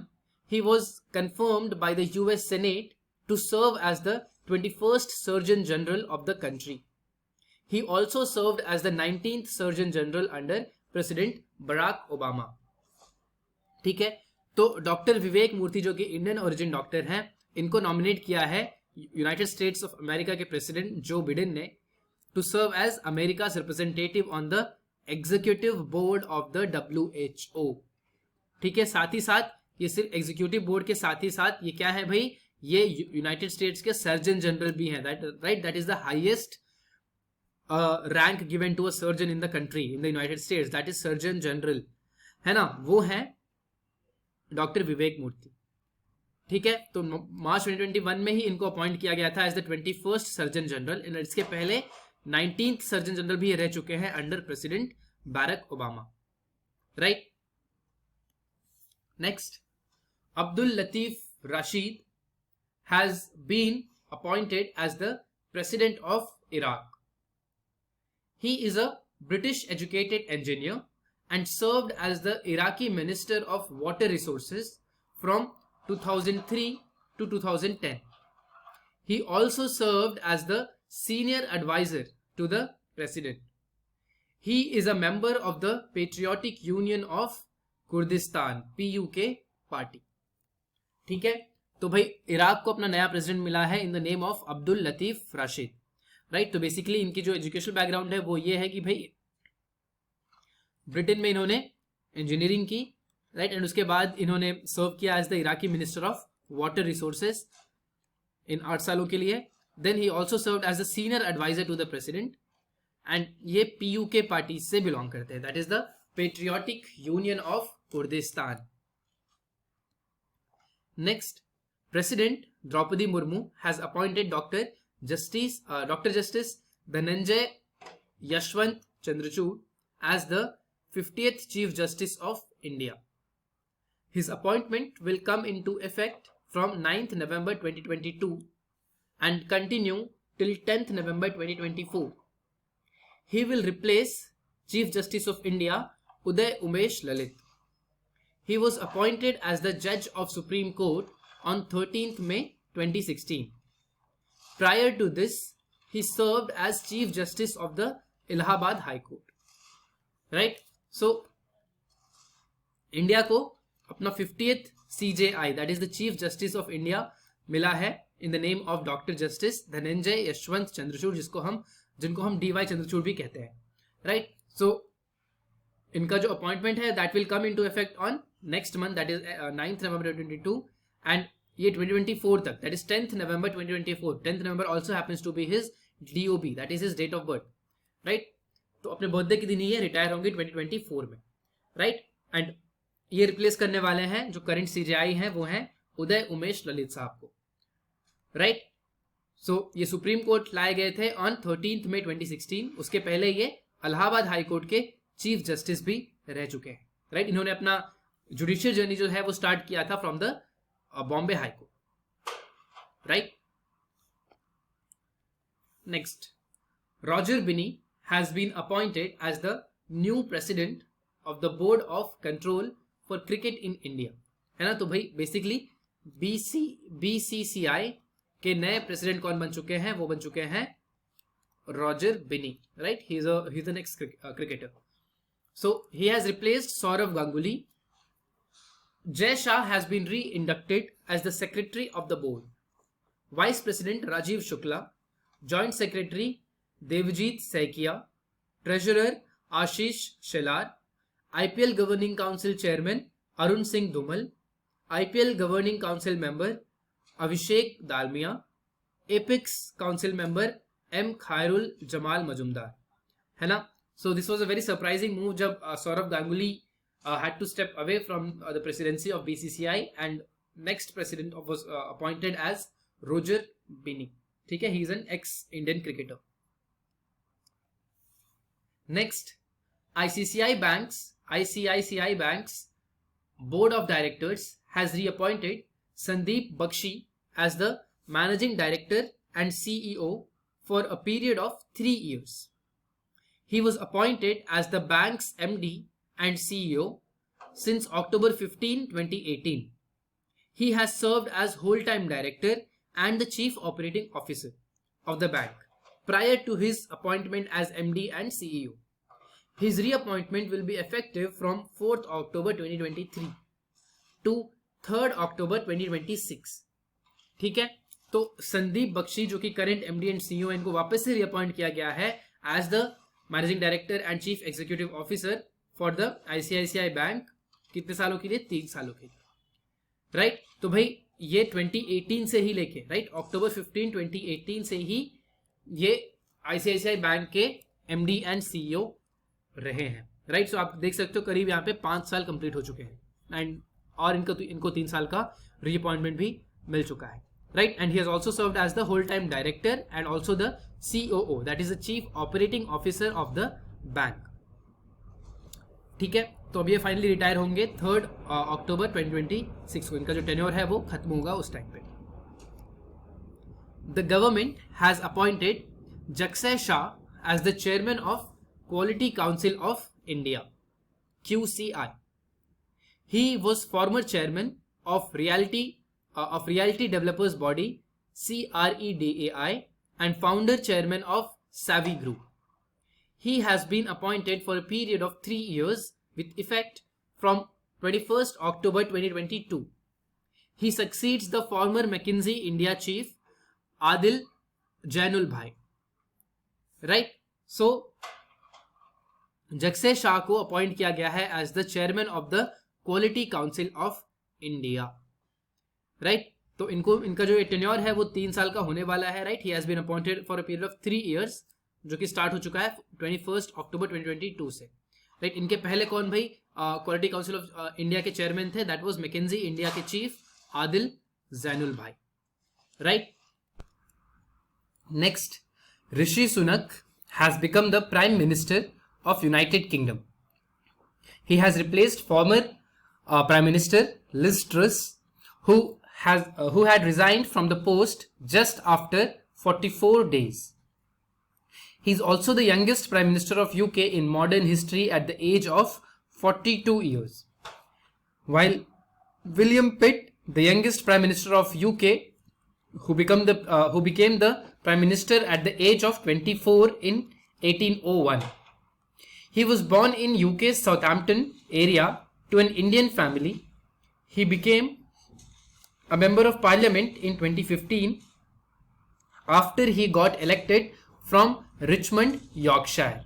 he was confirmed by the US Senate to serve as the 21st Surgeon General of the country. He also served as the 19th Surgeon General under President Barack Obama. ठीक है, तो doctor विवेक मूर्ति जो कि Indian origin doctor हैं, इनको nominate किया है United states of America के प्रेसिडेंट जो बिडेन ने to serve as America's representative on the executive board of the WHO. ठीक है, साथ ही साथ ये सिर्फ एग्जीक्यूटिव बोर्ड के साथ ही साथ ये क्या है भाई, ये यूनाइटेड स्टेट्स के सर्जन जनरल भी हैं, right? That is the highest rank given to a surgeon in the country, in the United States, that is surgeon general, है ना? वो है डॉक्टर विवेक मूर्ति। ठीक है, तो मार्च 2021 में ही इनको अपॉइंट किया गया था as the 21st surgeon general. इसके पहले 19th सर्जन जनरल भी रह चुके हैं under president Barack Obama, right? Next, Abdul Latif Rashid has been appointed as the president of Iraq. He is a British educated engineer and served as the Iraqi Minister of Water Resources from 2003 to 2010. He also served as the senior advisor to the president. He is a member of the Patriotic Union of Kurdistan (PUK) party. ठीक है, तो भाई Iraq को अपना नया president मिला है in the name of Abdul Latif Rashid, right? तो बेसिकली इनकी जो एजुकेशनल बैकग्राउंड है वो ये है कि भाई ब्रिटेन में इन्होंने इंजीनियरिंग की, राइट? एंड उसके बाद इन्होंने सर्व किया as the Iraqi minister of water resources in 8 सालों के लिए। Then he also served as the senior adviser to the president, and ये PUK पार्टी से बिलोंग करते हैं, that is the patriotic union of Kurdistan. Next, president Droupadi Murmu has appointed doctor justice Dhananjaya Yashwant Chandrachud as the 50th Chief Justice of India. His appointment will come into effect from 9th November 2022 and continue till 10th November 2024. He will replace Chief Justice of India Uday Umesh Lalit. He was appointed as the Judge of Supreme Court on 13th May 2016. Prior to this, he served as Chief Justice of the Allahabad High Court. Right? So India को अपना 50th CJI that is the chief justice of India मिला है in the name of doctor justice Dhananjaya Yashwant Chandrachud, जिनको हम DY Chandrachud भी कहते हैं, right? सो इनका जो अपॉइंटमेंट है that will come into effect on next month, that is 9th November 2022, and ये 2024 तक, that is 10th November 2024। 10th November also happens to be his DOB, that is his date of birth, right? तो अपने birthday के दिन ही ये retire होंगे 2024 में, right? And ये रिप्लेस करने वाले हैं जो करंट CJI हैं, वो हैं उदय उमेश ललित साहब को, राइट? सो ये सुप्रीम कोर्ट लाए गए थे ऑन 13th May 2016। उसके पहले ये इलाहाबाद हाई कोर्ट के चीफ जस्टिस भी रह चुके हैं, राइट? इन्होंने अपना जुडिशियल जर्नी जो है वो स्टार्ट किया था from the Bombay high court, right? Next, Roger Binny has been appointed as the new president of the board of control for cricket in India, है ना? तो भाई बेसिकली BCCI के नए प्रेसिडेंट कौन बन चुके हैं? वो बन चुके हैं Roger Binny, right? He is the next cricketer. So he has replaced Sourav Ganguly. Jay Shah has been re-inducted as the secretary of the board. Vice president Rajiv Shukla, joint secretary Devajit Saikia, treasurer Ashish Shelar, IPL Governing Council Chairman Arun Singh Dhumal, IPL Governing Council Member Abhishek Dalmia, Apex Council Member M. Khairul Jamal Majumdar. है ना? So this was a very surprising move जब Saurav Ganguly had to step away from the presidency of BCCI and next president was appointed as Roger Binny. ठीक है? He is an ex-Indian cricketer. Next, ICICI Bank's Board of Directors has reappointed Sandeep Bakshi as the Managing Director and CEO for a period of 3 years. He was appointed as the bank's MD and CEO since October 15, 2018. He has served as whole-time director and the chief operating officer of the bank prior to his appointment as MD and CEO. His reappointment will be effective from 4th October 2023 to 3rd October 2026. ठीक है? तो संदीप बख्शी जो कि current MD and CEO, इनको वापस से reappoint किया गया है as the managing director and chief executive officer for the ICICI bank. कितने सालों के लिए? 3 सालों के लिए. राइट? तो भाई ये 2018 से ही लेके अक्टूबर 15, 2018 से ही ये आईसीआईसीआई बैंक के एमडी एंड सीईओ रहे हैं. राइट? सो आप देख सकते हो करीब यहाँ पे 5 साल कंप्लीट हो चुके हैं एंड और इनको 3 साल का रीअपॉइंटमेंट भी मिल चुका है. Right, and he has also served as the whole-time director and also the COO, that is the chief operating officer of the bank. ठीक है? तो अब ये फाइनली रिटायर होंगे 3rd अक्टूबर 2026 को. इनका जो टेन्योर है वो खत्म होगा उस टाइम पे. The government has appointed Jagsai Shah as the chairman of Quality Council of India, QCI. He was former chairman of Realty Developers Body CREDAI and founder chairman of Savvy Group. He has been appointed for a period of 3 years with effect from 21st October 2022. He succeeds the former McKinsey India chief Adil Jainul Bhai. Right? So Jagsai Shah को appoint किया गया है as the chairman of the Quality Council of India. Right? तो इनका जो tenure है वो 3 साल का होने वाला है. Right? He has been appointed for a period of 3 years जो कि स्टार्ट हो चुका है 21 अक्टूबर 2022 से. राइट? इनके पहले कौन भाई क्वालिटी काउंसिल ऑफ इंडिया के चेयरमैन थे? दैट वाज मैकेंजी इंडिया के chief Adil Zainulbhai. Right? Next, Rishi Sunak has become the prime minister of United Kingdom. He has replaced former prime minister Liz Truss who had resigned from the post just after 44 days. He is also the youngest Prime Minister of UK in modern history at the age of 42 years. While William Pitt, the youngest Prime Minister of UK, who became the Prime Minister at the age of 24 in 1801. He was born in UK's Southampton area to an Indian family. He became a member of parliament in 2015 after he got elected from Richmond, Yorkshire.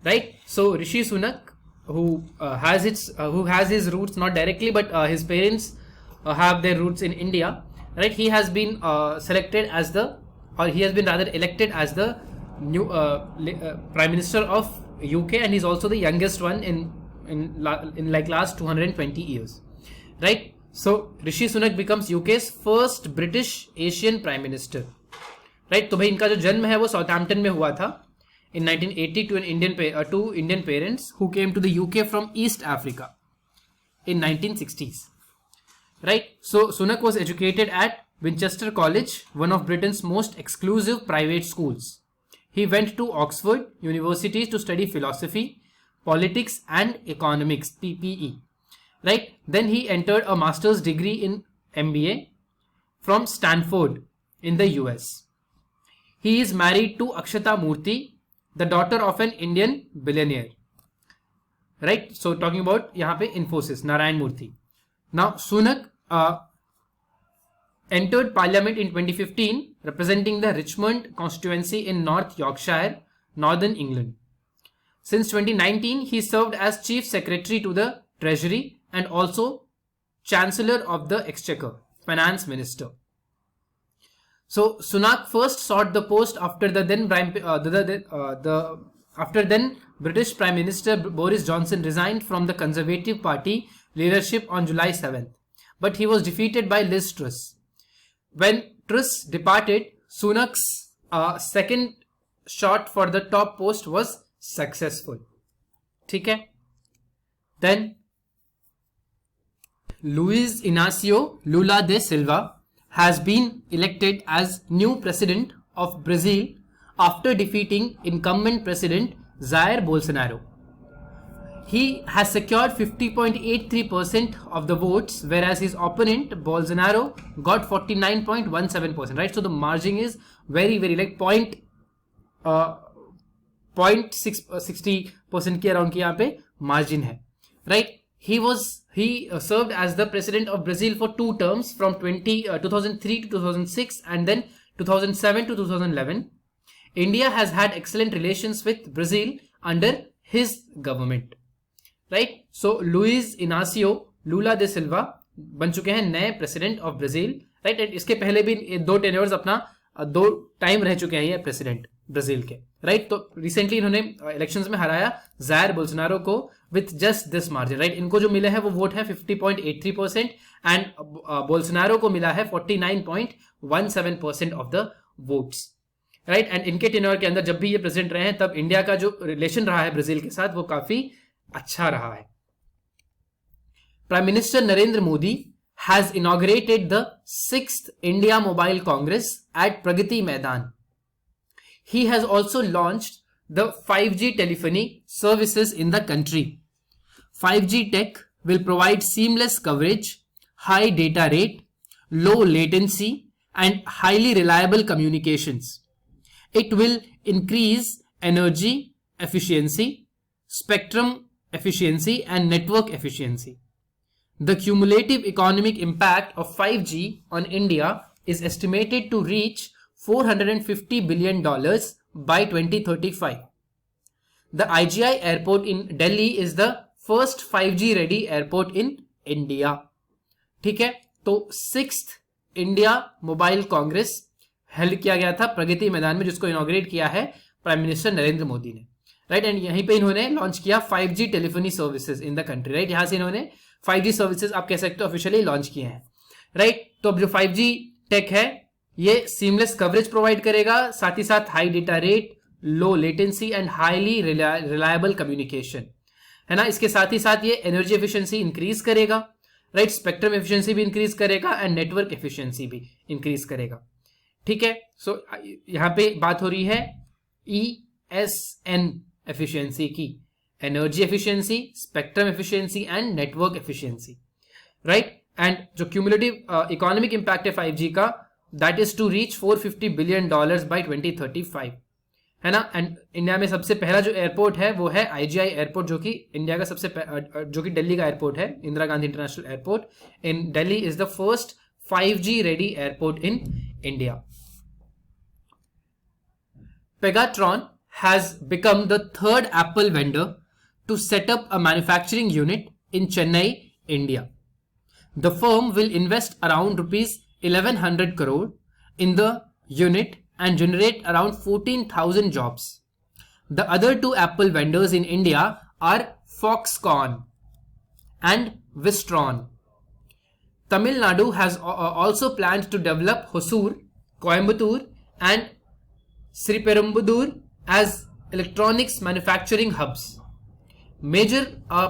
Right? So Rishi Sunak, who has his roots not directly but his parents have their roots in India. Right? He has been he has been rather elected as the new Prime Minister of UK, and he's also the youngest one in like last 220 years. Right? So Rishi Sunak becomes UK's first British Asian Prime Minister. Right? तो भाई इनका जो जन्म है वो Southampton में हुआ था in 1980 to Indian parents who came to the UK from East Africa in 1960s. Right? So Sunak was educated at Winchester College, one of Britain's most exclusive private schools. He went to Oxford University to study philosophy, politics and economics, PPE. Right? Then he entered a master's degree in MBA from Stanford in the US. He is married to Akshata Murthy, the daughter of an Indian billionaire. Right? So talking about यहाँ पे Infosys, Narayan Murthy. Now Sunak entered parliament in 2015 representing the Richmond constituency in North Yorkshire, Northern England. Since 2019, he served as Chief Secretary to the Treasury and also Chancellor of the Exchequer, Finance Minister. So Sunak first sought the post after the then British Prime Minister Boris Johnson resigned from the Conservative Party leadership on July 7th, but he was defeated by Liz Truss. When Truss departed, Sunak's second shot for the top post was successful. ठीक है. Then Luiz Inácio Lula da Silva has been elected as new president of Brazil after defeating incumbent president Jair Bolsonaro. He has secured 50.83% of the votes, whereas his opponent Bolsonaro got 49.17%. Right, so the margin is very like 0.60% के around की यहाँ पे margin है. Right, he served as the president of Brazil for 2 terms from 2003 to 2006 and then 2007 to 2011. India has had excellent relations with Brazil under his government. Right, so Luiz Inacio Lula da Silva बन चुके हैं नए president of Brazil. Right, and इसके पहले भी 2 tenures अपना 2 time रह चुके हैं ये प्रेसिडेंट ब्राजील के. राइट, तो रिसेंटली इन्होंने इलेक्शंस में हराया जायर बोल्सोनारो को with just this margin. Right, इनको जो मिले हैं वो वोट है 50.83% एंड बोल्सोनारो को मिला है 49.17% of the votes. Right, and इनके टेन्योर के अंदर जब भी ये प्रेसिडेंट रहे हैं तब इंडिया का जो रिलेशन रहा है ब्राजील के साथ वो काफी अच्छा रहा है. Prime minister Narendra Modi has inaugurated the 6th India Mobile Congress at Pragati Maidan. He has also launched the 5G telephony services in the country. 5G tech will provide seamless coverage, high data rate, low latency, and highly reliable communications. It will increase energy efficiency, spectrum efficiency, and network efficiency. The cumulative economic impact of 5G on India is estimated to reach $450 billion by 2035. The IGI airport in Delhi is the first 5G ready airport in India. ठीक है, तो 6th India Mobile Congress held किया गया था प्रगति मैदान में, जिसको inaugurate किया है प्राइम मिनिस्टर नरेंद्र मोदी ने. राइट, एंड यहीं पे इन्होंने लॉन्च किया 5G telephony services in the country. Right, यहां से इन्होंने 5G सर्विसेज आप कह सकते हो ऑफिशियली लॉन्च किए हैं. राइट, तो अब जो 5G टेक है ये सीमलेस कवरेज प्रोवाइड करेगा, साथ ही साथ high data rate, low latency and highly reliable communication है ना. इसके साथ ही साथ ये एनर्जी एफिशिएंसी इंक्रीज करेगा. राइट, स्पेक्ट्रम एफिशिएंसी भी इंक्रीज करेगा एंड नेटवर्क एफिशिएंसी भी इंक्रीज करेगा. ठीक है, सो यहां पे बात हो रही है ESN एफिशिएंसी की, energy efficiency, spectrum efficiency and network efficiency. Right, and जो क्यूमुलेटिव इकोनॉमिक इंपैक्ट है 5G का, that is to reach $450 billion by 2035 है ना. एंड इंडिया में सबसे पहला जो एयरपोर्ट है वो है IGI एयरपोर्ट, जो कि इंडिया का जो कि दिल्ली का एयरपोर्ट है, Indira Gandhi international airport in Delhi is the first 5G ready airport in India. Pegatron has become the 3rd Apple vendor to set up a manufacturing unit in Chennai, India. The firm will invest around rupees 1100 crore in the unit and generate around 14,000 jobs. The other 2 Apple vendors in India are Foxconn and Wistron. Tamil Nadu has also planned to develop Hosur, Coimbatore and Sriperumbudur as electronics manufacturing hubs. Major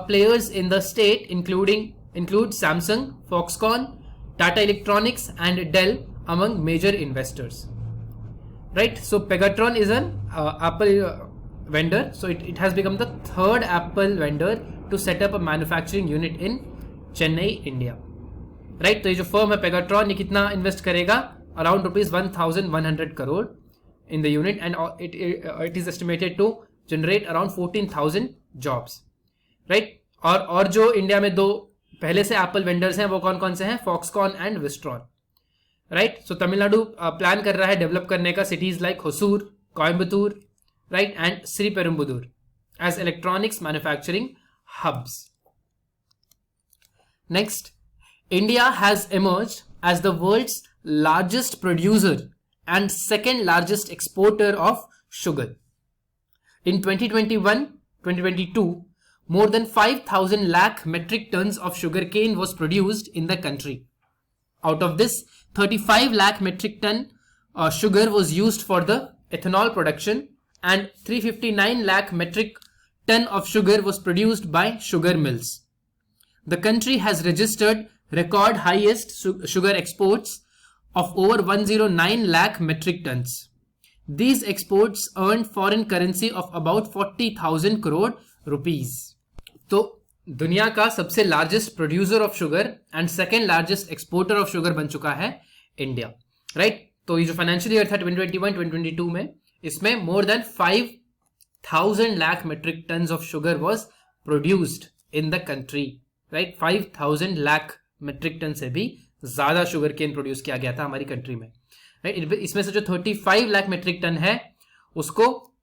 players in the state include Samsung, Foxconn, Tata Electronics and Dell among major investors. Right, so Pegatron is an Apple vendor, so it has become the 3rd Apple vendor to set up a manufacturing unit in Chennai, India. Right, तो ये जो firm है Pegatron, ये कितना invest करेगा? Around rupees 1,100 crore in the unit, and it is estimated to generate around 14,000 jobs. Right, और जो India में 2 पहले से एप्पल वेंडर्स हैं वो कौन कौन से हैं? Foxconn and Wistron. Right, so Tamil Nadu plan कर रहा है डेवलप करने का cities like Hosur, Coimbatore, right, and Sriperumbudur. as electronics manufacturing hubs. Next, India has emerged as the world's largest producer and second largest exporter of sugar. In 2021-2022, more than 5,000 lakh metric tons of sugarcane was produced in the country. Out of this, 35 lakh metric ton sugar was used for the ethanol production and 359 lakh metric ton of sugar was produced by sugar mills. The country has registered record highest sugar exports of over 109 lakh metric tons. These exports earned foreign currency of about 40,000 crore rupees. तो दुनिया का सबसे largest producer of sugar and second largest exporter of sugar बन चुका है India, right. तो ये जो फाइनेंशियल ईयर था 2021-2022 में, इसमें more than 5,000 lakh metric tons of sugar was produced in the country, right. 5,000 lakh metric ton से भी ज्यादा शुगर केन प्रोड्यूस किया गया था हमारी कंट्री में, राइट। इसमें से जो 35 लाख मेट्रिक टन है उसको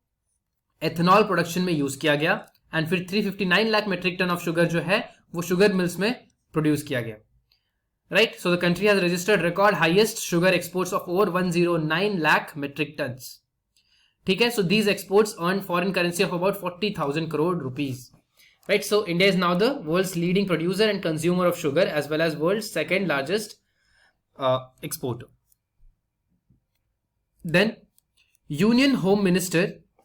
एथेनॉल प्रोडक्शन में यूज किया गया एंड फिर 359 lakh metric ton of sugar जो है वो शुगर मिल्स में प्रोड्यूस किया गया, right. So the country has registered record highest sugar exports of over 109 lakh metric tons, ठीक है। So these exports earn foreign currency of about 40,000 crore rupees, right? So India is now the world's leading producer and consumer of sugar as well as world's second largest exporter. Then Union Home Minister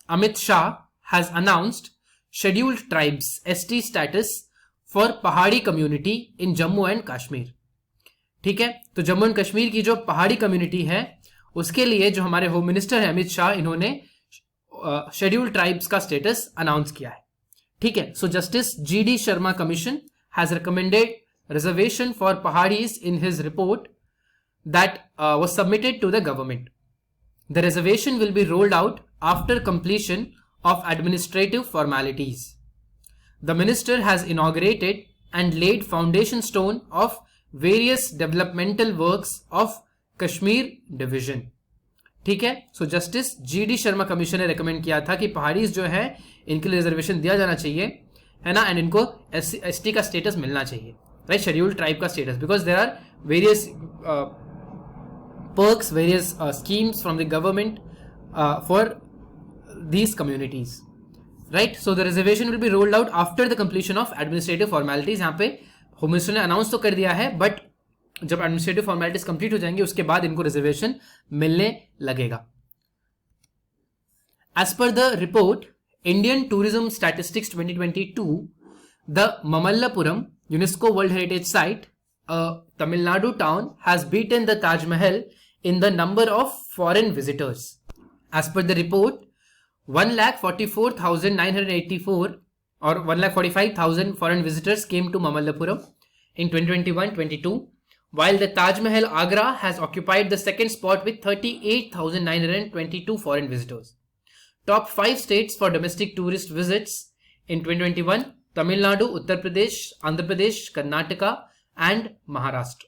Amit Shah has announced scheduled tribes ST status for पहाड़ी community in Jammu and Kashmir, ठीक है। तो Jammu and Kashmir की जो पहाड़ी community है उसके लिए जो हमारे होम मिनिस्टर है अमित शाह, इन्होंने शेड्यूल्ड ट्राइब्स का स्टेटस अनाउंस किया है, ठीक है। So justice GD Sharma commission has recommended reservation for Paharis in his report that was submitted to the government. The reservation will be rolled out after completion of administrative formalities. The minister has inaugurated and laid foundation stone of various developmental works of Kashmir division. ठीक है। So justice GD Sharma commission ने recommend किया था कि पहाड़ीज जो है इनके लिए रिजर्वेशन दिया जाना चाहिए, है ना, एंड इनको ST का स्टेटस मिलना चाहिए, राइट, शेड्यूल्ड ट्राइब का status, because there are various perks, various schemes from the government for these communities, right? So the reservation will be rolled out after the completion of administrative formalities. यहाँ पे home minister ने announce तो कर दिया है, but जब administrative formalities complete हो जाएंगे उसके बाद इनको रिजर्वेशन मिलने लगेगा. As per the report, Indian Tourism Statistics 2022, the Mamallapuram UNESCO World Heritage Site, a Tamil Nadu town, has beaten the Taj Mahal in the number of foreign visitors. As per the report, 1,44,984 or 1,45,000 foreign visitors came to Mamallapuram in 2021-22, while the Taj Mahal Agra has occupied the second spot with 38,922 foreign visitors. Top 5 states for domestic tourist visits in 2021: Tamil Nadu, Uttar Pradesh, Andhra Pradesh, Karnataka and Maharashtra.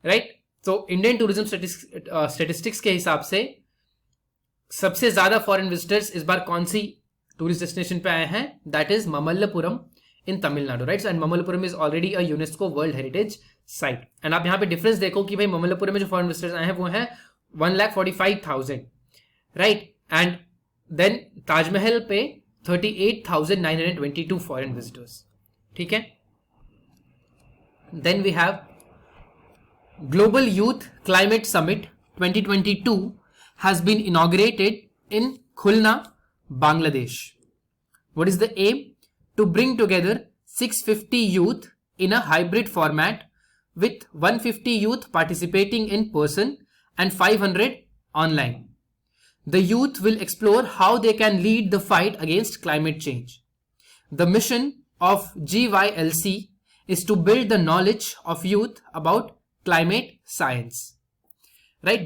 Right? So Indian tourism statistics के हिसाब से सबसे ज्यादा foreign visitors इस बार कौन सी tourist destination पे आए हैं? That is Mamallapuram in Tamil Nadu, right. And Mamallapuram is already a UNESCO world heritage site. And आप यहाँ पे डिफरेंस देखो कि भाई ममल्लपुरम में जो फॉरेन विजिटर्स आए हैं वो हैं 1,45,000, राइट, एंड देन ताजमहल पे 38,922 फॉरेन विजिटर्स, ठीक है. Then we have global youth climate summit 2022 has been inaugurated in Khulna, Bangladesh. What is the aim? To bring together 650 youth in a hybrid format with 150 youth participating in person and 500 online. The youth will explore how they can lead the fight against climate change. The mission of GYLC is to build the knowledge of youth about climate science. Right,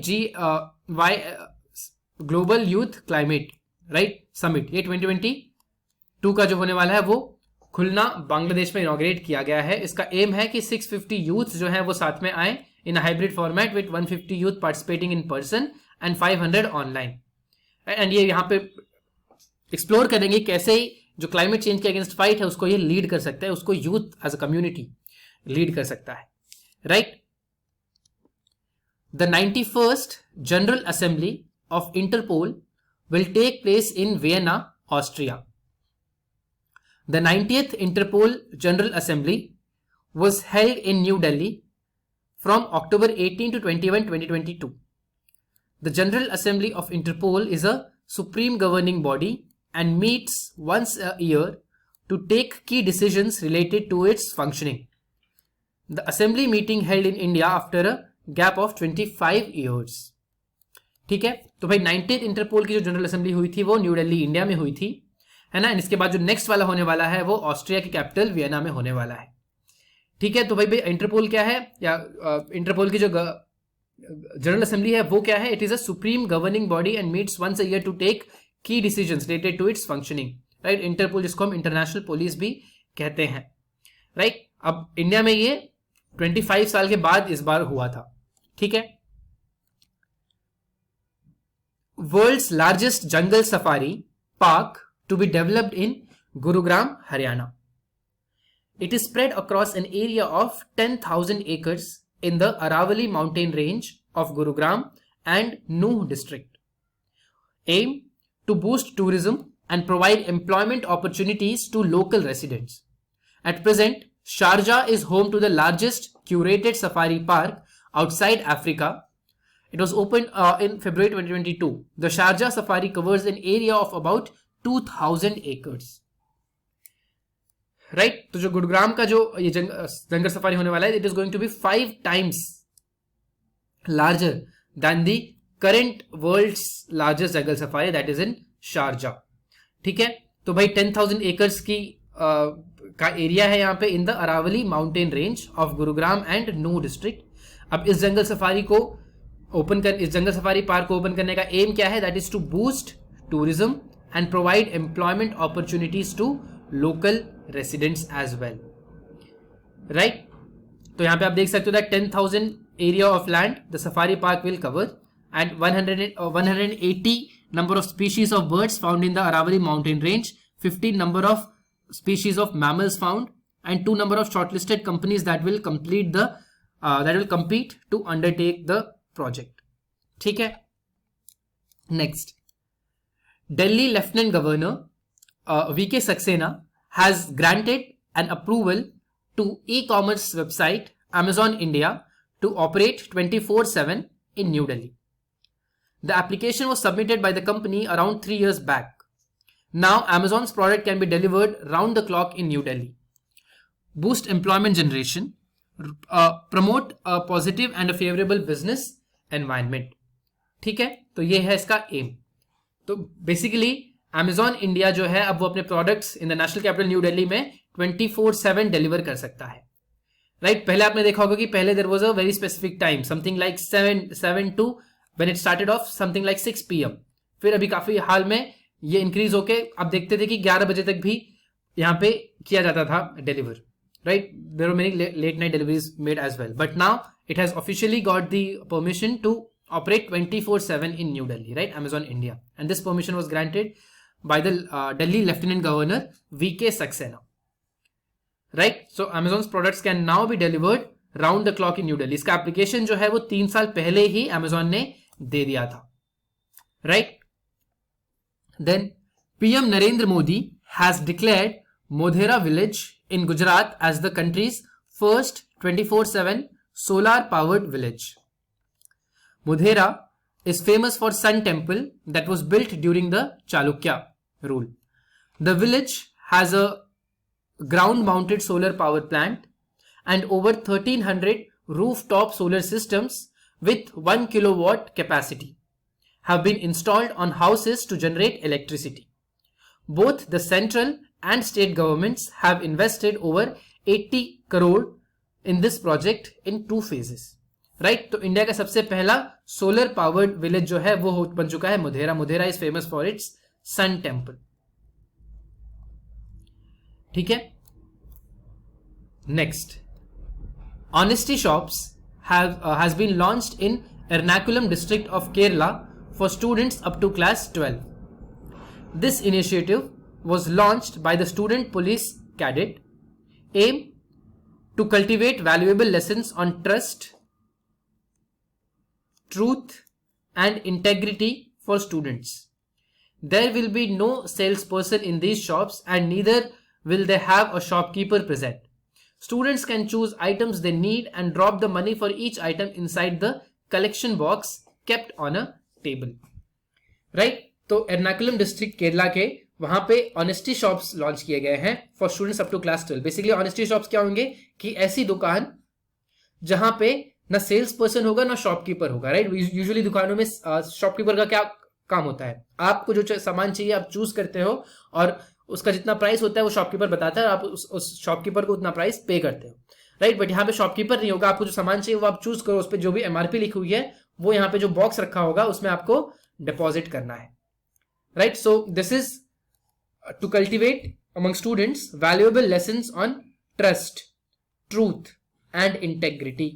global youth climate, right, summit, ये 2022 का जो होने वाला है वो खुलना बांग्लादेश में inaugurate किया गया है. इसका एम है कि 650 यूथ जो है वो साथ में आए in hybrid format with 150 youth participating in person and 500 online. And ये यहाँ पे एक्सप्लोर करेंगे कैसे जो क्लाइमेट चेंज के अगेंस्ट फाइट है उसको ये लीड कर सकता है, उसको youth as a community lead कर सकता है, right. The 91st general assembly of Interpol will take place in Vienna, Austria. The 90th Interpol General Assembly was held in New Delhi from October 18 to 21, 2022. The General Assembly of Interpol is a supreme governing body and meets once a year to take key decisions related to its functioning. The assembly meeting held in India after a gap of 25 years. ठीक है, तो भाई 90th interpole की जो general assembly हुई थी वो new Delhi India में हुई थी, है ना। इसके बाद जो नेक्स्ट वाला होने वाला है वो ऑस्ट्रिया की कैपिटल वियना में होने वाला है, ठीक है। तो भाई इंटरपोल क्या है, या इंटरपोल की जो जनरल असेंबली है वो क्या है, it is a supreme governing body and meets once a year to take key decisions related to its functioning, right. Interpol जिसको हम इंटरनेशनल पुलिस भी कहते हैं, राइट। अब इंडिया में ये 25 साल के बाद इस बार हुआ था, ठीक है। World's largest jungle safari park to be developed in Gurugram, Haryana. It is spread across an area of 10,000 acres in the Aravalli mountain range of Gurugram and Nuh district. Aim to boost tourism and provide employment opportunities to local residents. At present, Sharjah is home to the largest curated safari park outside Africa. It was opened in February 2022. The Sharjah Safari covers an area of about 2,000 acres. Right? तो जो गुरुग्राम का जो ये जंगल safari होने वाला है, it is going to be 5 times larger than the current world's largest jungle safari that is in Sharjah. ठीक है, तो भाई 10,000 acres की का एरिया है यहाँ पे in the Aravalli mountain range of Gurugram and Nuh district. अब इस जंगल सफारी को इस जंगल सफारी पार्क को ओपन करने का एम क्या है, that is to boost tourism and provide employment opportunities to local residents as well, right. तो यहां पे आप देख सकते हो that 10,000 area of land the safari park will cover and 180 number of species of birds found in the Aravalli mountain range, 15 number of species of mammals found and 2 number of shortlisted companies that will compete to undertake the project, ठीक है। Next, Delhi lieutenant governor VK Saxena has granted an approval to e-commerce website Amazon India to operate 24/7 in New Delhi. The application was submitted by the company around 3 years back. Now Amazon's product can be delivered round the clock in New Delhi. Boost employment generation, promote a positive and a favorable business environment. ठीक है, तो ये है इसका M. तो basically Amazon India जो है अब वो अपने products in the national capital new Delhi में 24/7 डिलीवर कर सकता है, राइट। पहले आपने देखा होगा कि पहले there was a very specific time, something like 7 to when it started off something like 6 PM। फिर अभी काफी हाल में ये इंक्रीज होके आप देखते थे कि 11 बजे तक भी यहाँ पे किया जाता था deliver, right? There were many late night deliveries made as well, but now it has officially got the permission to operate 24/7 in New Delhi, right? Amazon India, and this permission was granted by the Delhi Lieutenant Governor VK Saxena, right? So Amazon's products can now be delivered round the clock in New Delhi. इसका application जो है वो 3 साल पहले ही Amazon ने दे दिया था, right? Then PM Narendra Modi has declared Modhera village in Gujarat as the country's first 24/7 solar powered village. Modhera is famous for Sun Temple that was built during the Chalukya rule. The village has a ground mounted solar power plant and over 1,300 rooftop solar systems with 1 kilowatt capacity have been installed on houses to generate electricity. Both the central and state governments have invested over 80 crore in this project in 2 phases. Right, तो India का सबसे पहला solar powered village जो है वो बन चुका है Modhera. Modhera is famous for its sun temple. ठीक है. Next, honesty shops has been launched in Ernakulam district of Kerala for students up to class 12. This initiative was launched by the student police cadet, aim to cultivate valuable lessons on trust, truth, and integrity for students. There will be no salesperson in these shops and neither will they have a shopkeeper present. Students can choose items they need and drop the money for each item inside the collection box kept on a table. Right? तो Ernakulam district Kerala के वहां पे honesty shops launch किए गए हैं for students up to class 12. Basically honesty shops क्या होंगे कि ऐसी दुकान जहां पे ना सेल्स पर्सन होगा ना शॉपकीपर होगा. राइट? यूजुअली दुकानों में शॉपकीपर का क्या काम होता है, आपको जो सामान चाहिए आप चूज करते हो और उसका जितना प्राइस होता है वो शॉपकीपर बताता है, आप उस शॉपकीपर को उतना प्राइस पे करते हो. राइट? बट यहाँ पे शॉपकीपर नहीं होगा, आपको जो सामान चाहिए वो आप चूज करो, उस पर जो भी एमआरपी लिखी हुई है वो यहाँ पे जो बॉक्स रखा होगा उसमें आपको डिपॉजिट करना है. Right? So this is to cultivate among students valuable lessons on trust, truth and integrity.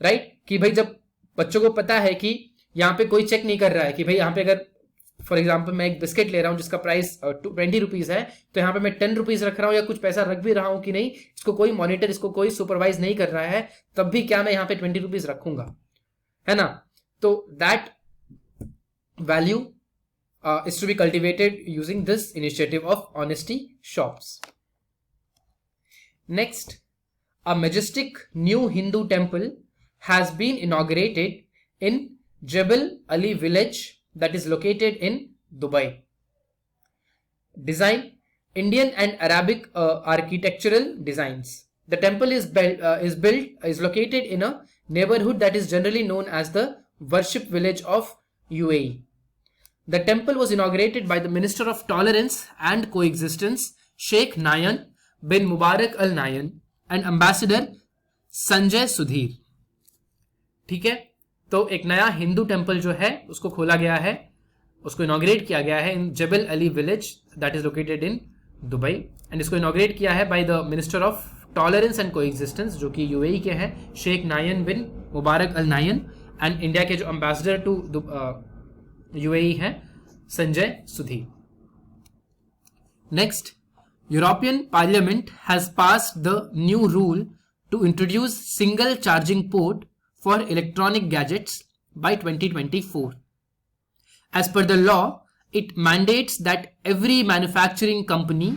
Right? कि भाई जब बच्चों को पता है कि यहाँ पे कोई चेक नहीं कर रहा है कि भाई यहाँ पे अगर फॉर एग्जाम्पल मैं एक बिस्किट ले रहा हूँ जिसका प्राइस 20 रुपीज है, तो यहाँ पे मैं 10 रुपीज रख रहा हूँ या कुछ पैसा रख भी रहा हूँ कि नहीं, इसको कोई मॉनिटर, इसको कोई सुपरवाइज नहीं कर रहा है, तब भी क्या मैं यहाँ पे 20 रुपीज रखूंगा, है ना? तो that value is to be cultivated using this initiative of honesty shops. Next, a majestic new Hindu temple has been inaugurated in Jebel Ali village that is located in Dubai. Design: Indian and Arabic architectural designs. The temple is located in a neighborhood that is generally known as the worship village of UAE. The temple was inaugurated by the Minister of Tolerance and Coexistence, Sheikh Nayan bin Mubarak Al Nayan, and Ambassador Sanjay Sudhir. ठीक है? तो एक नया Hindu temple जो है उसको खोला गया है, उसको इनॉग्रेट किया गया है in Jebel Ali village that is located in Dubai. And इसको इनॉग्रेट किया है by the minister of tolerance and coexistence जो कि यूएई के हैं, Sheikh Nahyan bin Mubarak Al Nahyan, and India के जो एम्बेसडर टू यूएई हैं Sanjay Sudhir. Next, European parliament has passed the new rule to introduce single charging port for electronic gadgets by 2024. As per the law, it mandates that every manufacturing company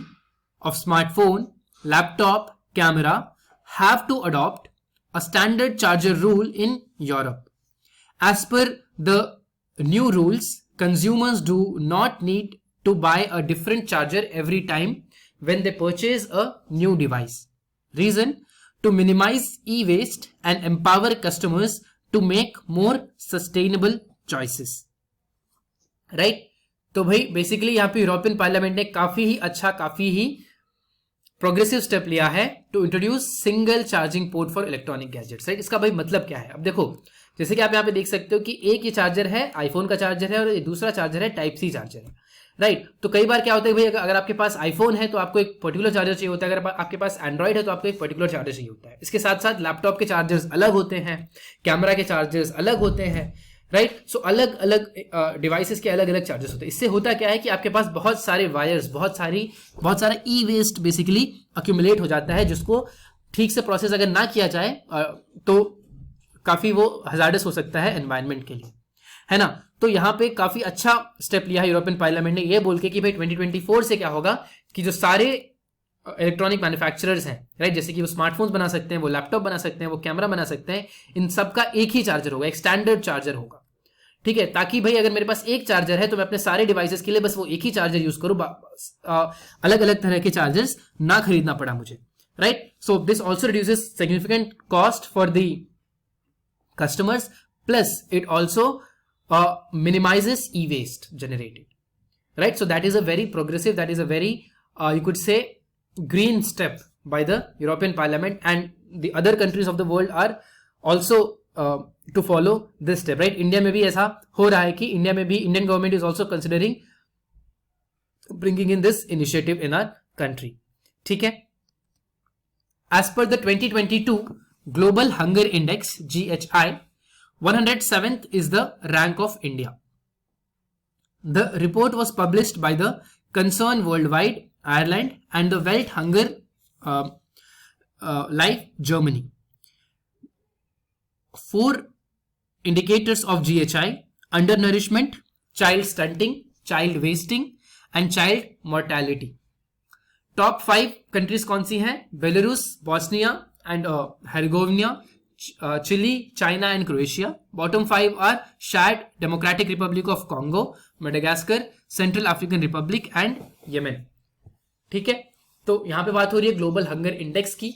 of smartphone, laptop, camera have to adopt a standard charger rule in Europe. As per the new rules, consumers do not need to buy a different charger every time when they purchase a new device. Reason: to minimize e-waste and empower customers to make more sustainable choices. Right? तो भाई basically यहाँ पे European parliament ने काफी ही अच्छा, काफी ही progressive step लिया है to introduce single charging port for electronic gadgets. Right? इसका भाई मतलब क्या है? अब देखो, जैसे कि आप यहाँ पे देख सकते हो कि एक ही चार्जर है, आईफोन का चार्जर है, और दूसरा चार्जर है टाइप सी चार्जर है. राइट? तो कई बार क्या होता है भाई, अगर आपके पास आईफोन है तो आपको एक पर्टिकुलर चार्जर चाहिए होता है, अगर आपके पास एंड्रॉइड है तो आपको एक पर्टिकुलर चार्जर चाहिए होता है. इसके साथ साथ लैपटॉप के चार्जर्स अलग होते हैं, कैमरा के चार्जर्स अलग होते हैं. राइट? सो अलग अलग डिवाइसेस के अलग अलग चार्जर्स होते हैं. इससे होता क्या है कि आपके पास बहुत सारे वायर्स, बहुत सारा ई वेस्ट बेसिकली अक्यूमुलेट हो जाता है, जिसको ठीक से प्रोसेस अगर ना किया जाए तो काफी वो हजार्डस हो सकता है एनवायरनमेंट के लिए, है ना? तो यहाँ पे काफी अच्छा स्टेप लिया है यूरोपियन पार्लियामेंट ने, ये बोल के कि भाई 2024 से क्या होगा कि जो सारे इलेक्ट्रॉनिक मैन्युफैक्चरर्स हैं, राइट, जैसे कि वो स्मार्टफोन्स बना सकते हैं, वो लैपटॉप बना सकते हैं, वो कैमरा बना सकते हैं, इन सबका एक ही चार्जर होगा, एक स्टैंडर्ड चार्जर होगा. ठीक है? ताकि भाई अगर मेरे पास एक चार्जर है तो मैं अपने सारे डिवाइसेस के लिए बस वो एक ही चार्जर यूज करूं, अलग अलग तरह के चार्जर्स ना खरीदना पड़ा मुझे. Right? So this also reduces significant cost for the customers, plus it also minimizes e-waste generated. Right? So that is a very progressive, that is a very you could say green step by the European Parliament, and the other countries of the world are also to follow this step. Right? India में भी ऐसा हो रहा है कि India में भी Indian government is also considering bringing in this initiative in our country. ठीक है? As per the 2022 Global Hunger Index GHI, 107th is the rank of India. The report was published by the Concern Worldwide Ireland and the Welt Hunger Life Germany. 4 indicators of GHI: undernourishment, child stunting, child wasting and child mortality. Top 5 countries कौन सी हैं? Belarus, Bosnia and Herzegovina, Chile, China and Croatia. Bottom 5 are Chad, Democratic Republic of Congo, Madagascar, Central African Republic and Yemen. ठीक है, तो यहां पे बात हो रही है ग्लोबल हंगर इंडेक्स की,